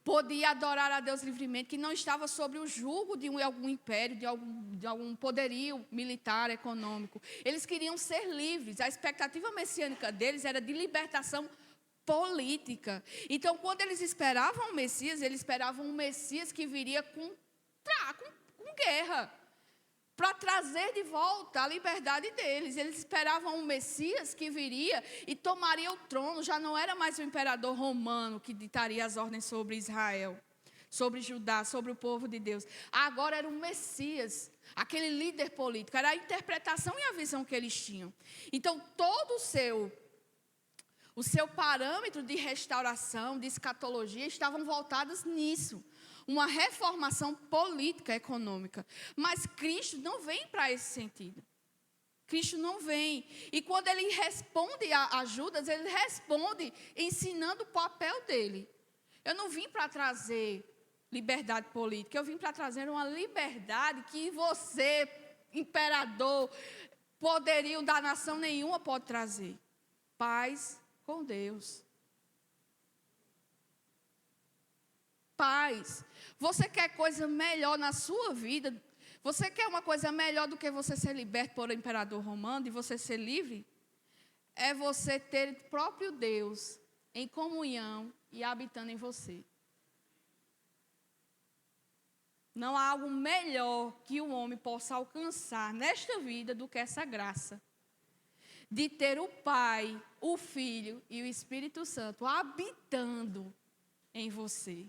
podia adorar a Deus livremente, que não estava sob o jugo de algum império, de algum poderio militar, econômico. Eles queriam ser livres. A expectativa messiânica deles era de libertação política. Então, quando eles esperavam o Messias, eles esperavam um Messias que viria com guerra, para trazer de volta a liberdade deles. Eles esperavam um Messias que viria e tomaria o trono. Já não era mais o imperador romano que ditaria as ordens sobre Israel, sobre Judá, sobre o povo de Deus. Agora era um Messias, aquele líder político. Era a interpretação e a visão que eles tinham. Então, todo o seu parâmetro de restauração, de escatologia, estavam voltados nisso. Uma reformação política, econômica. Mas Cristo não vem para esse sentido. Cristo não vem. E quando ele responde a Judas, ele responde ensinando o papel dele. Eu não vim para trazer liberdade política, eu vim para trazer uma liberdade que você, imperador, poderio da nação nenhuma pode trazer. Paz com Deus. Paz. Você quer coisa melhor na sua vida? Você quer uma coisa melhor do que você ser liberto por imperador romano e você ser livre? É você ter o próprio Deus em comunhão e habitando em você. Não há algo melhor que o homem possa alcançar nesta vida do que essa graça. De ter o Pai, o Filho e o Espírito Santo habitando em você.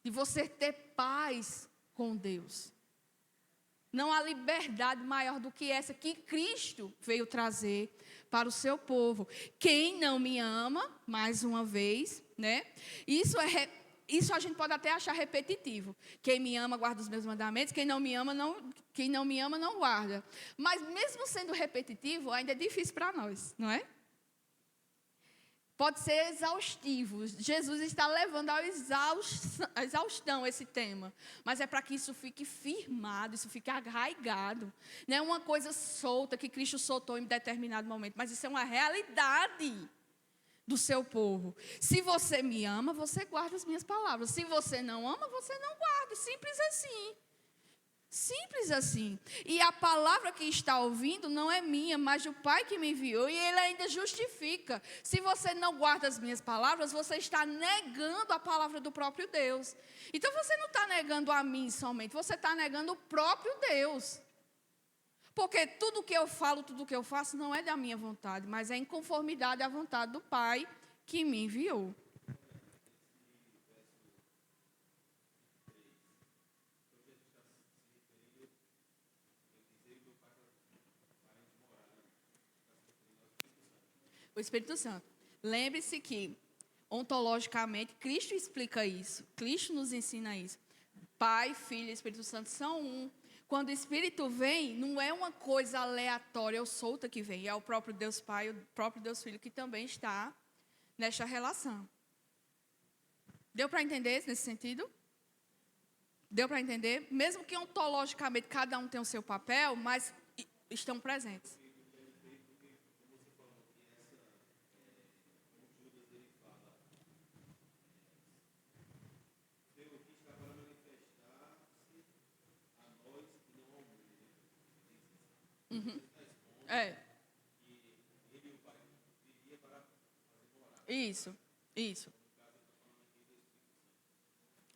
De você ter paz com Deus. Não há liberdade maior do que essa que Cristo veio trazer para o seu povo. Quem não me ama, mais uma vez, né? Isso a gente pode até achar repetitivo. Quem me ama guarda os meus mandamentos, quem não me ama não guarda. Mas mesmo sendo repetitivo, ainda é difícil para nós, não é? Pode ser exaustivo. Jesus está levando à exaustão esse tema. Mas é para que isso fique firmado, isso fique arraigado. Não é uma coisa solta que Cristo soltou em determinado momento, mas isso é uma realidade do seu povo. Se você me ama, você guarda as minhas palavras. Se você não ama, você não guarda. Simples assim. Simples assim. E a palavra que está ouvindo não é minha, mas do Pai que me enviou. E Ele ainda justifica. Se você não guarda as minhas palavras, você está negando a palavra do próprio Deus. Então você não está negando a mim somente, você está negando o próprio Deus. Porque tudo que eu falo, tudo que eu faço não é da minha vontade, mas é em conformidade à vontade do Pai que me enviou. O Espírito Santo. Lembre-se que, ontologicamente, Cristo explica isso. Cristo nos ensina isso. Pai, Filho e Espírito Santo são um. Quando o Espírito vem, não é uma coisa aleatória ou solta que vem. É o próprio Deus Pai, o próprio Deus Filho que também está nesta relação. Deu para entender nesse sentido? Deu para entender? Mesmo que ontologicamente cada um tem o seu papel, mas estão presentes. Uhum. É. Isso.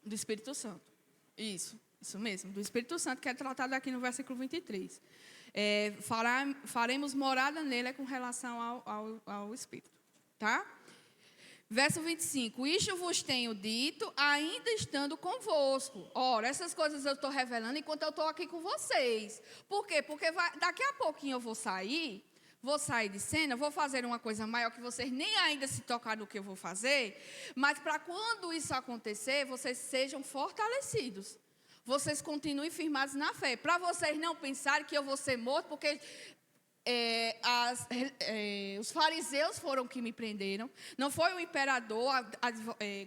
Do Espírito Santo. Isso mesmo. Do Espírito Santo, que é tratado aqui no versículo 23. Faremos morada nele com relação ao Espírito. Tá? Verso 25. Isto vos tenho dito, ainda estando convosco. Ora, essas coisas eu estou revelando enquanto eu estou aqui com vocês. Por quê? Porque daqui a pouquinho eu vou sair de cena, vou fazer uma coisa maior que vocês nem ainda se tocaram no que eu vou fazer, mas para quando isso acontecer, vocês sejam fortalecidos. Vocês continuem firmados na fé. Para vocês não pensarem que eu vou ser morto, porque os fariseus foram que me prenderam. Não foi o imperador,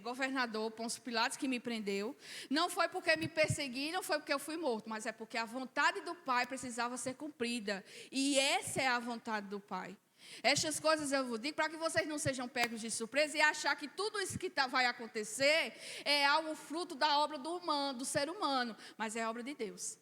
governador Pôncio Pilatos que me prendeu. Não foi porque me perseguiram, foi porque eu fui morto. Mas é porque a vontade do Pai precisava ser cumprida. E essa é a vontade do Pai. Estas coisas eu vos digo para que vocês não sejam pegos de surpresa e achar que tudo isso que vai acontecer é algo fruto da obra do ser humano. Mas é obra de Deus.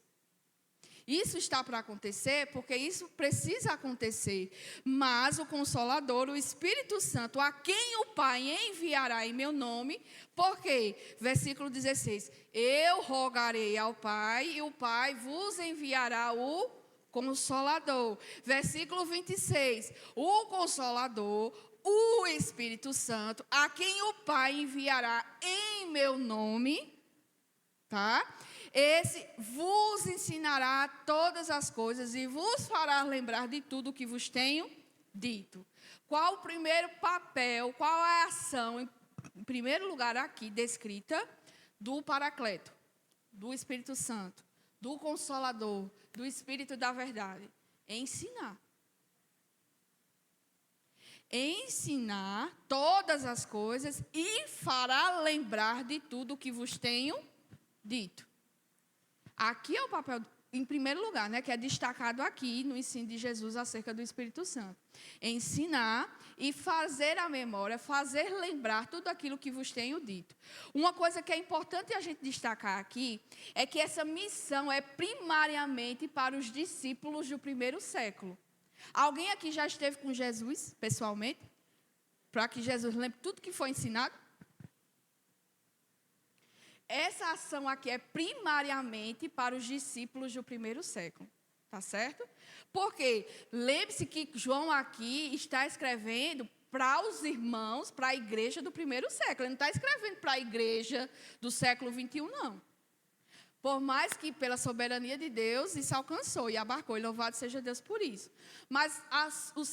Isso está para acontecer porque isso precisa acontecer. Mas o Consolador, o Espírito Santo, a quem o Pai enviará em meu nome, porque, versículo 16, eu rogarei ao Pai e o Pai vos enviará o Consolador. Versículo 26, o Consolador, o Espírito Santo, a quem o Pai enviará em meu nome, tá? Esse vos ensinará todas as coisas e vos fará lembrar de tudo o que vos tenho dito. Qual o primeiro papel, qual é a ação, em primeiro lugar aqui, descrita, do Paracleto, do Espírito Santo, do Consolador, do Espírito da Verdade? Ensinar. Ensinar todas as coisas e fará lembrar de tudo o que vos tenho dito. Aqui é o papel, em primeiro lugar, né, que é destacado aqui no ensino de Jesus acerca do Espírito Santo. Ensinar e fazer a memória, fazer lembrar tudo aquilo que vos tenho dito. Uma coisa que é importante a gente destacar aqui é que essa missão é primariamente para os discípulos do primeiro século. Alguém aqui já esteve com Jesus, pessoalmente? Para que Jesus lembre tudo que foi ensinado? Essa ação aqui é primariamente para os discípulos do primeiro século. Tá certo? Porque lembre-se que João aqui está escrevendo para os irmãos, para a igreja do primeiro século. Ele não está escrevendo para a igreja do século 21, não. Por mais que pela soberania de Deus isso alcançou e abarcou, e louvado seja Deus por isso. Mas os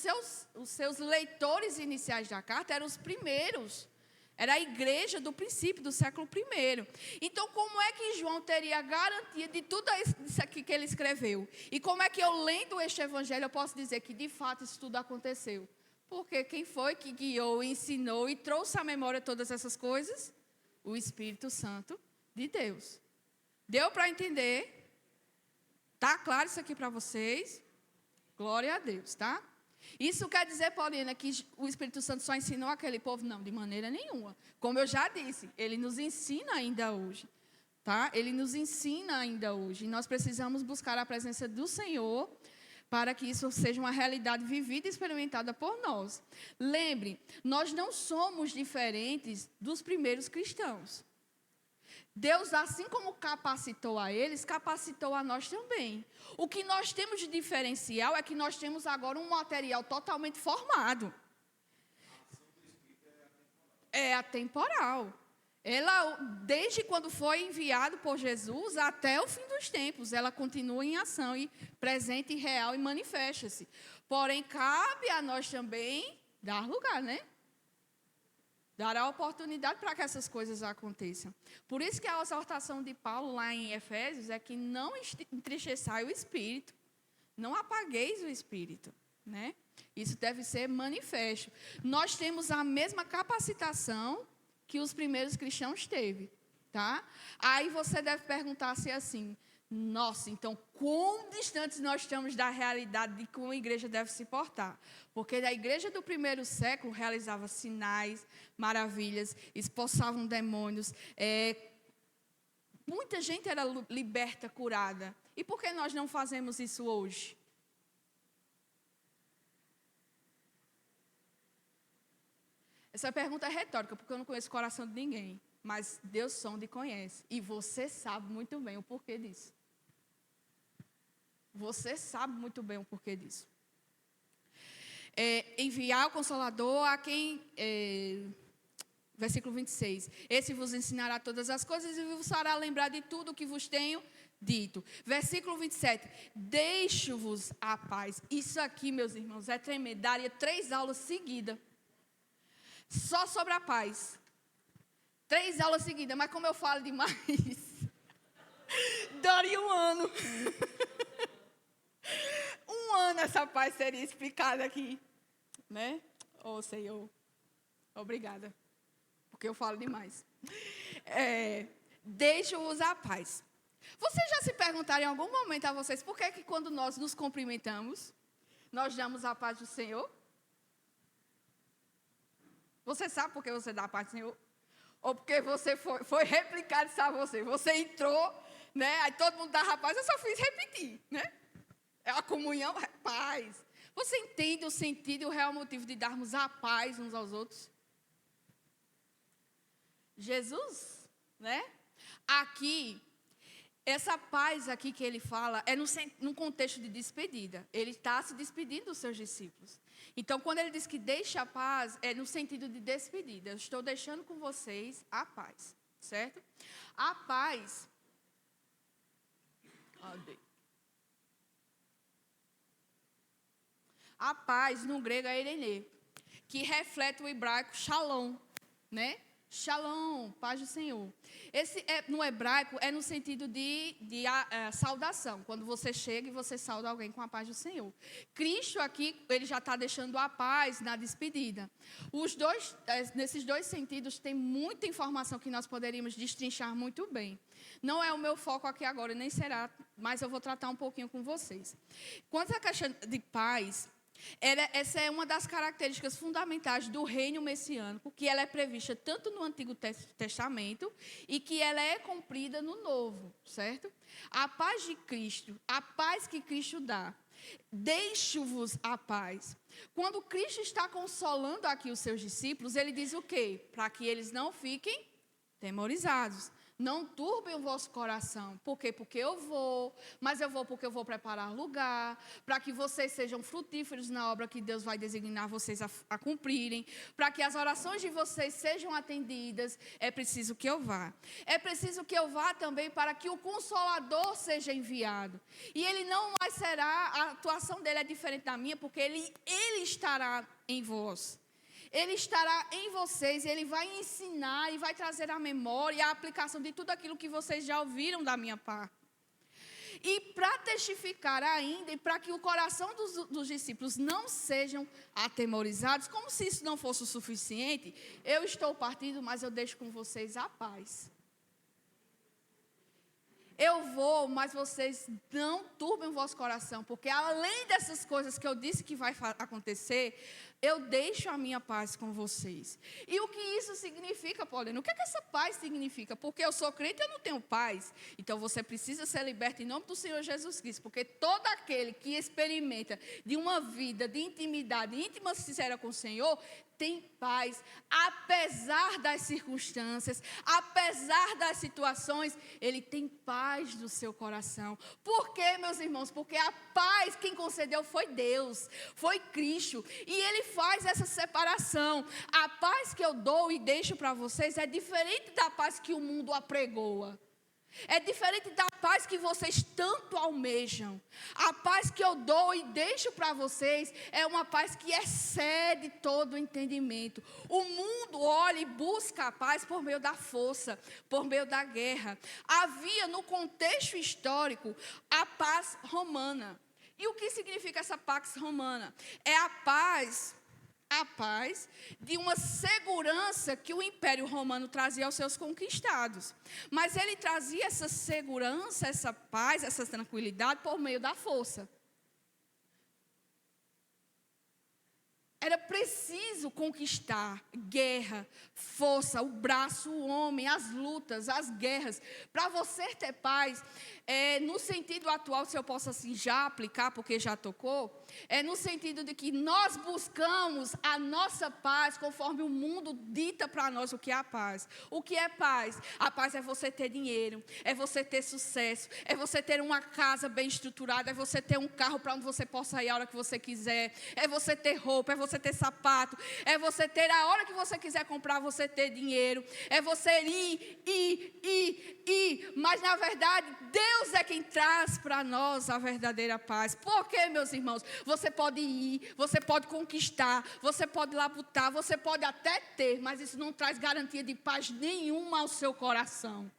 seus leitores iniciais da carta eram os primeiros. Era a igreja do princípio do século I. Então, como é que João teria a garantia de tudo isso aqui que ele escreveu? E como é que eu, lendo este evangelho, eu posso dizer que, de fato, isso tudo aconteceu? Porque quem foi que guiou, ensinou e trouxe à memória todas essas coisas? O Espírito Santo de Deus. Deu para entender? Está claro isso aqui para vocês? Glória a Deus, tá? Isso quer dizer, Paulina, que o Espírito Santo só ensinou aquele povo? Não, de maneira nenhuma. Como eu já disse, ele nos ensina ainda hoje. tá? Ele nos ensina ainda hoje. E nós precisamos buscar a presença do Senhor para que isso seja uma realidade vivida e experimentada por nós. Lembre, nós não somos diferentes dos primeiros cristãos. Deus, assim como capacitou a eles, capacitou a nós também. O que nós temos de diferencial é que nós temos agora um material totalmente formado. É atemporal. Ela, desde quando foi enviado por Jesus até o fim dos tempos, ela continua em ação, e presente, e real, e manifesta-se. Porém, cabe a nós também dar lugar, né? Dar a oportunidade para que essas coisas aconteçam. Por isso que a exortação de Paulo lá em Efésios é que não entristeçai o Espírito. Não apagueis o Espírito, né? Isso deve ser manifesto. Nós temos a mesma capacitação que os primeiros cristãos teve, tá? Aí você deve perguntar-se assim: nossa, então quão distantes nós estamos da realidade de como a igreja deve se portar? Porque a igreja do primeiro século realizava sinais, maravilhas, expulsavam demônios, muita gente era liberta, curada. E por que nós não fazemos isso hoje? Essa pergunta é retórica, porque eu não conheço o coração de ninguém. Mas Deus sonda e conhece. E você sabe muito bem o porquê disso. Você sabe muito bem o porquê disso. Enviar o Consolador a quem... versículo 26. Esse vos ensinará todas as coisas e vos fará lembrar de tudo o que vos tenho dito. Versículo 27. Deixo-vos a paz. Isso aqui, meus irmãos, é tremendo. Daria 3 aulas seguidas. Só sobre a paz. 3 aulas seguidas, mas como eu falo demais, daria 1 ano. 1 ano essa paz seria explicada aqui, né? Ô, Senhor, obrigada, porque eu falo demais. Deixo-vos a paz. Vocês já se perguntaram em algum momento a vocês, por que quando nós nos cumprimentamos, nós damos a paz do Senhor? Você sabe por que você dá a paz do Senhor? Ou porque você foi replicado isso a você. Você entrou, né? Aí todo mundo dava paz, eu só fiz repetir, né? A comunhão, paz. Você entende o sentido e o real motivo de darmos a paz uns aos outros? Jesus, né? Aqui, essa paz aqui que ele fala é num contexto de despedida. Ele está se despedindo dos seus discípulos. Então, quando ele diz que deixa a paz, é no sentido de despedida. Eu estou deixando com vocês a paz, certo? A paz... A paz, no grego, é eirene, que reflete o hebraico shalom, né? Shalom, paz do Senhor. No hebraico, é no sentido de saudação. Quando você chega e você sauda alguém com a paz do Senhor. Cristo aqui, ele já está deixando a paz na despedida. Nesses 2 sentidos, tem muita informação que nós poderíamos destrinchar muito bem. Não é o meu foco aqui agora, nem será, mas eu vou tratar um pouquinho com vocês. Quanto à questão de paz... essa é uma das características fundamentais do reino messiânico, que ela é prevista tanto no Antigo Testamento e que ela é cumprida no Novo, certo? A paz de Cristo, a paz que Cristo dá. Deixo-vos a paz. Quando Cristo está consolando aqui os seus discípulos, ele diz o quê? Para que eles não fiquem temorizados. Não turbem o vosso coração. Por quê? Porque eu vou, mas eu vou porque eu vou preparar lugar, para que vocês sejam frutíferos na obra que Deus vai designar vocês a cumprirem, para que as orações de vocês sejam atendidas, é preciso que eu vá. É preciso que eu vá também para que o Consolador seja enviado. E ele não mais será, a atuação dele é diferente da minha, porque ele estará em vós. Ele estará em vocês, ele vai ensinar e vai trazer a memória e a aplicação de tudo aquilo que vocês já ouviram da minha parte. E para testificar ainda, e para que o coração dos discípulos não sejam atemorizados, como se isso não fosse o suficiente, eu estou partindo, mas eu deixo com vocês a paz. Eu vou, mas vocês não turbem o vosso coração, porque além dessas coisas que eu disse que vai acontecer, eu deixo a minha paz com vocês. E o que isso significa, Paulina? O que é que essa paz significa? Porque eu sou crente e eu não tenho paz. Então você precisa ser liberto em nome do Senhor Jesus Cristo, porque todo aquele que experimenta de uma vida de intimidade íntima e sincera com o Senhor, tem paz, apesar das circunstâncias, apesar das situações, ele tem paz no seu coração. Por quê, meus irmãos? Porque a paz quem concedeu foi Deus, foi Cristo, e ele faz essa separação. A paz que eu dou e deixo para vocês é diferente da paz que o mundo apregoa. É diferente da paz que vocês tanto almejam. A paz que eu dou e deixo para vocês é uma paz que excede todo o entendimento. O mundo olha e busca a paz por meio da força, por meio da guerra. Havia no contexto histórico a paz romana. E o que significa essa paz romana? É a paz de uma segurança que o Império Romano trazia aos seus conquistados. Mas ele trazia essa segurança, essa paz, essa tranquilidade por meio da força. Era preciso conquistar guerra, força, o braço, o homem, as lutas, as guerras. Para você ter paz, no sentido atual, se eu posso assim já aplicar, porque já tocou, no sentido de que nós buscamos a nossa paz conforme o mundo dita para nós o que é a paz. O que é paz? A paz é você ter dinheiro, é você ter sucesso, é você ter uma casa bem estruturada, é você ter um carro para onde você possa ir a hora que você quiser, é você ter roupa, é você ter sapato, é você ter a hora que você quiser comprar, você ter dinheiro, é você ir, mas na verdade Deus é quem traz para nós a verdadeira paz. Por quê, meus irmãos? Você pode ir, você pode conquistar, você pode labutar, você pode até ter, mas isso não traz garantia de paz nenhuma ao seu coração.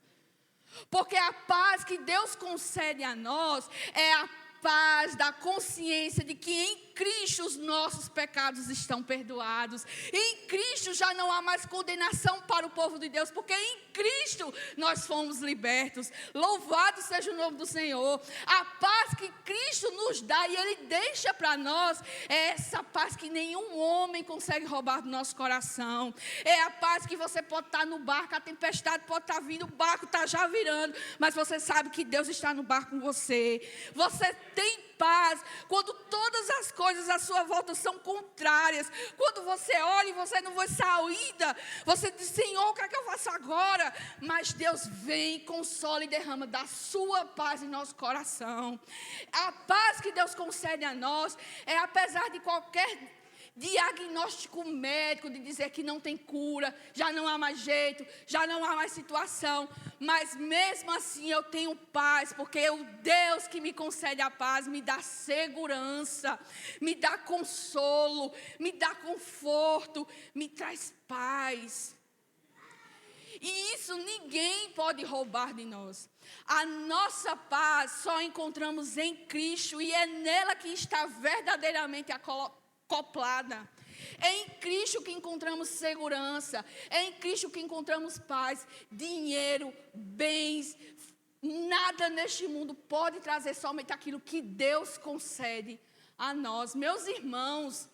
Porque a paz que Deus concede a nós é a paz da consciência de que em Cristo os nossos pecados estão perdoados. Em Cristo já não há mais condenação para o povo de Deus, porque em Cristo nós fomos libertos. Louvado seja o nome do Senhor. A paz que Cristo nos dá e Ele deixa para nós é essa paz que nenhum homem consegue roubar do nosso coração. É a paz que você pode estar no barco, a tempestade pode estar vindo, o barco está já virando, mas você sabe que Deus está no barco com você. Você tem paz quando todas as coisas à sua volta são contrárias. Quando você olha e você não vê saída, você diz: Senhor, o que é que eu faço agora? Mas Deus vem, consola e derrama da sua paz em nosso coração. A paz que Deus concede a nós é apesar de qualquer diagnóstico médico de dizer que não tem cura, já não há mais jeito, já não há mais situação, mas mesmo assim eu tenho paz, porque o Deus que me concede a paz me dá segurança, me dá consolo, me dá conforto, me traz paz. E isso ninguém pode roubar de nós. A nossa paz só encontramos em Cristo e é nela que está verdadeiramente acoplada. É em Cristo que encontramos segurança, é em Cristo que encontramos paz, dinheiro, bens. Nada neste mundo pode trazer somente aquilo que Deus concede a nós. Meus irmãos,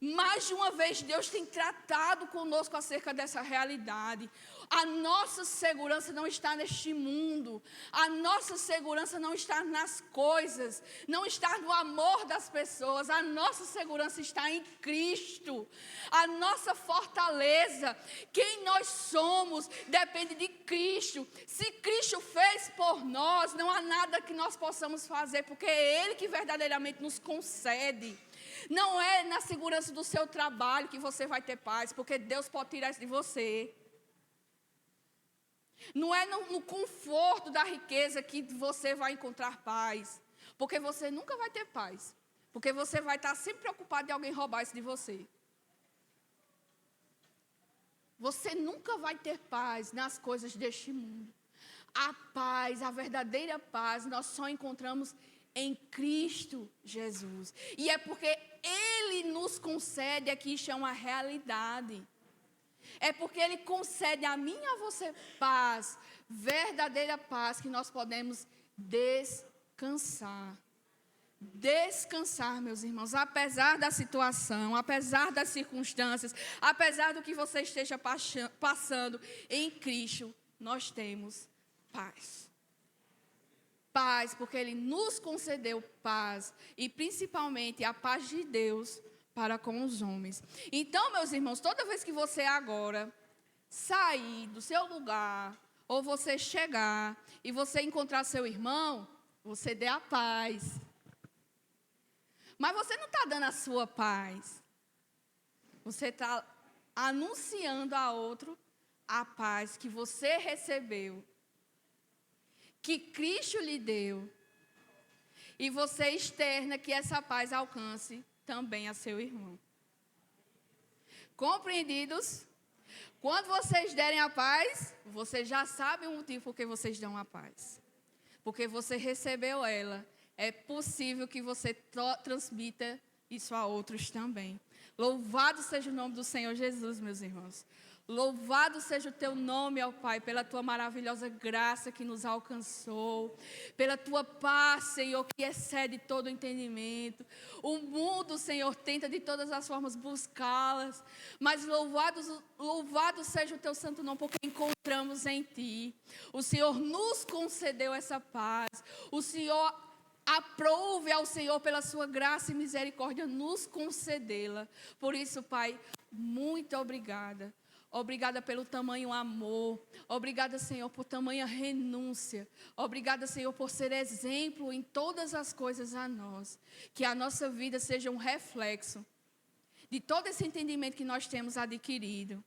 mais de uma vez Deus tem tratado conosco acerca dessa realidade. A nossa segurança não está neste mundo. A nossa segurança não está nas coisas. Não está no amor das pessoas. A nossa segurança está em Cristo. A nossa fortaleza, quem nós somos, depende de Cristo. Se Cristo fez por nós, não há nada que nós possamos fazer, porque é Ele que verdadeiramente nos concede. Não é na segurança do seu trabalho que você vai ter paz, porque Deus pode tirar isso de você. Não é no conforto da riqueza que você vai encontrar paz, porque você nunca vai ter paz, porque você vai estar sempre preocupado de alguém roubar isso de você. Você nunca vai ter paz nas coisas deste mundo. A paz, a verdadeira paz, nós só encontramos em Cristo Jesus. E é porque Ele nos concede, aqui isto é uma realidade. É porque Ele concede a mim e a você paz, verdadeira paz que nós podemos descansar. Descansar, meus irmãos, apesar da situação, apesar das circunstâncias, apesar do que você esteja passando, em Cristo, nós temos paz. Paz, porque Ele nos concedeu paz, e principalmente a paz de Deus para com os homens. Então, meus irmãos, toda vez que você agora sair do seu lugar, ou você chegar e você encontrar seu irmão, você dê a paz. Mas você não está dando a sua paz. Você está anunciando a outro a paz que você recebeu, que Cristo lhe deu. E você externa que essa paz alcance também a seu irmão. Compreendidos? Quando vocês derem a paz, vocês já sabem o motivo por que vocês dão a paz. Porque você recebeu ela. É possível que você transmita isso a outros também. Louvado seja o nome do Senhor Jesus, meus irmãos. Louvado seja o teu nome, ó Pai, pela tua maravilhosa graça que nos alcançou, pela tua paz, Senhor, que excede todo o entendimento. O mundo, Senhor, tenta de todas as formas buscá-las, mas louvado seja o teu santo nome, porque encontramos em ti. O Senhor nos concedeu essa paz. O Senhor aprove ao Senhor pela sua graça e misericórdia nos concedê-la. Por isso, Pai, muito obrigada. Obrigada pelo tamanho amor. Obrigada, Senhor, por tamanha renúncia. Obrigada, Senhor, por ser exemplo em todas as coisas a nós. Que a nossa vida seja um reflexo de todo esse entendimento que nós temos adquirido.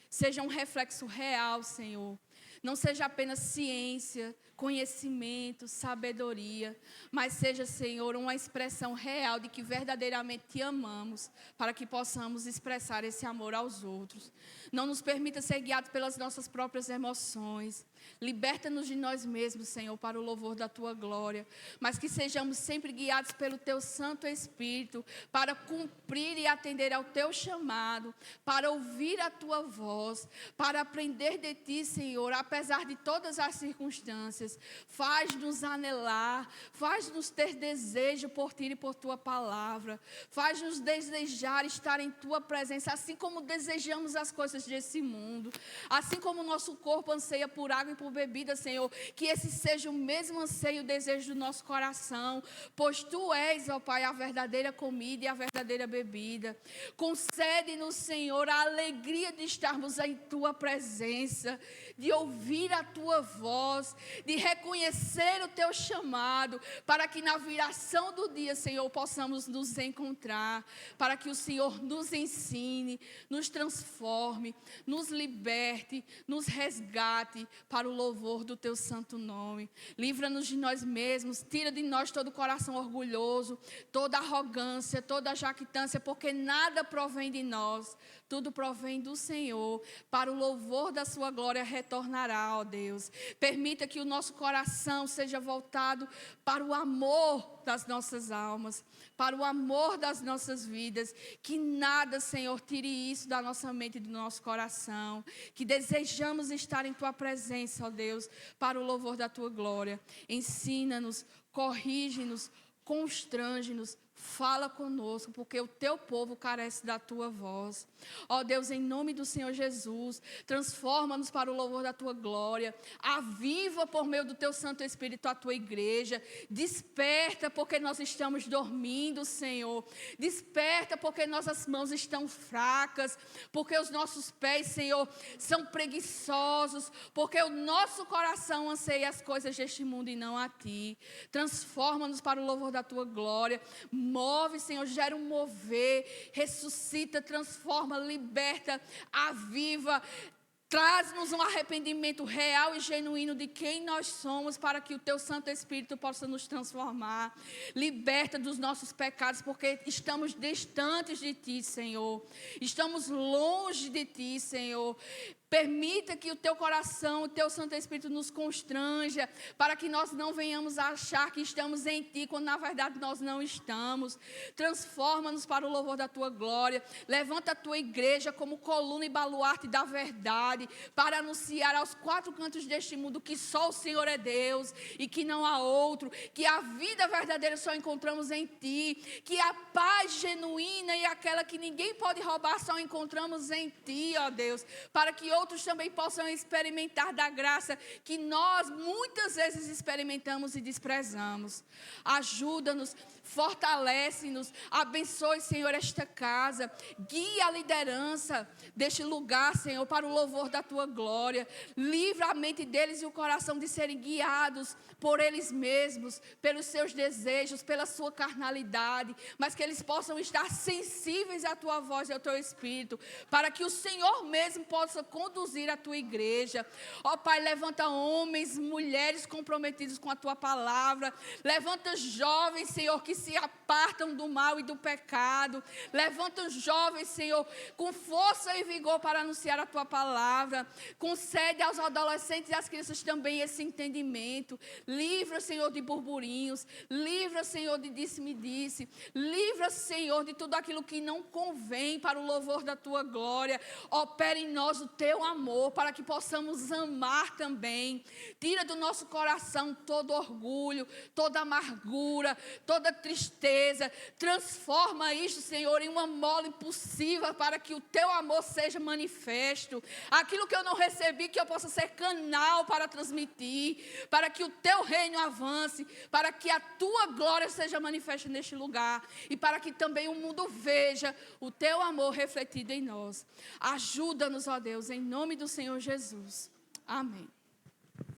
Seja um reflexo real, Senhor. Não seja apenas ciência, conhecimento, sabedoria, mas seja, Senhor, uma expressão real de que verdadeiramente te amamos, para que possamos expressar esse amor aos outros. Não nos permita ser guiados pelas nossas próprias emoções. Liberta-nos de nós mesmos, Senhor, para o louvor da tua glória, mas que sejamos sempre guiados pelo teu Santo Espírito, para cumprir e atender ao teu chamado, para ouvir a tua voz, para aprender de ti, Senhor, apesar de todas as circunstâncias. Faz-nos anelar, faz-nos ter desejo por ti e por tua palavra, faz-nos desejar estar em tua presença, assim como desejamos as coisas desse mundo, assim como o nosso corpo anseia por água e por bebida, Senhor, que esse seja o mesmo anseio e desejo do nosso coração, pois tu és, ó Pai, a verdadeira comida e a verdadeira bebida. Concede-nos, Senhor, a alegria de estarmos em tua presença, de ouvir a tua voz, de reconhecer o teu chamado, para que na viração do dia, Senhor, possamos nos encontrar, para que o Senhor nos ensine, nos transforme, nos liberte, nos resgate para o louvor do teu santo nome. Livra-nos de nós mesmos, tira de nós todo o coração orgulhoso, toda arrogância, toda jactância, porque nada provém de nós, tudo provém do Senhor. Para o louvor da sua glória retornará, ó Deus. Permita que o nosso coração seja voltado para o amor das nossas almas, para o amor das nossas vidas. Que nada, Senhor, tire isso da nossa mente e do nosso coração. Que desejamos estar em tua presença, ó Deus, para o louvor da tua glória. Ensina-nos, corrige-nos, constrange-nos, fala conosco, porque o teu povo carece da tua voz. Ó Deus, em nome do Senhor Jesus, transforma-nos para o louvor da tua glória. Aviva por meio do teu Santo Espírito a tua igreja. Desperta porque nós estamos dormindo, Senhor. Desperta porque nossas mãos estão fracas, porque os nossos pés, Senhor, são preguiçosos, porque o nosso coração anseia as coisas deste mundo e não a ti. Transforma-nos para o louvor da tua glória. Move, Senhor, gera um mover, ressuscita, transforma, liberta, aviva. Traz-nos um arrependimento real e genuíno de quem nós somos, para que o teu Santo Espírito possa nos transformar. Liberta dos nossos pecados, porque estamos distantes de ti, Senhor. Estamos longe de ti, Senhor. Permita que o teu coração, o teu Santo Espírito nos constranja, para que nós não venhamos a achar que estamos em ti, quando na verdade nós não estamos. Transforma-nos para o louvor da tua glória. Levanta a tua igreja como coluna e baluarte da verdade, para anunciar aos quatro cantos deste mundo que só o Senhor é Deus e que não há outro, que a vida verdadeira só encontramos em ti, que a paz genuína e aquela que ninguém pode roubar só encontramos em ti, ó Deus, para que outros também possam experimentar da graça que nós muitas vezes experimentamos e desprezamos. Ajuda-nos, fortalece-nos, abençoe, Senhor, esta casa, guia a liderança deste lugar, Senhor, para o louvor da tua glória. Livra a mente deles e o coração de serem guiados por eles mesmos, pelos seus desejos, pela sua carnalidade, mas que eles possam estar sensíveis à tua voz e ao teu Espírito, para que o Senhor mesmo possa conduzir a tua igreja. Ó Pai, levanta homens, mulheres comprometidos com a tua palavra, levanta jovens, Senhor, que se apartam do mal e do pecado, levanta os jovens, Senhor, com força e vigor para anunciar a tua palavra. Concede aos adolescentes e às crianças também esse entendimento. Livra, Senhor, de burburinhos, livra, Senhor, de disse-me-disse, livra, Senhor, de tudo aquilo que não convém para o louvor da tua glória. Opera em nós o teu amor, para que possamos amar também. Tira do nosso coração todo orgulho, toda amargura, toda tristeza. Transforma isto, Senhor, em uma mola impulsiva, para que o teu amor seja manifesto. Aquilo que eu não recebi, que eu possa ser canal para transmitir, para que o teu reino avance, para que a tua glória seja manifesta neste lugar, e para que também o mundo veja o teu amor refletido em nós. Ajuda-nos, ó Deus, em nome do Senhor Jesus. Amém.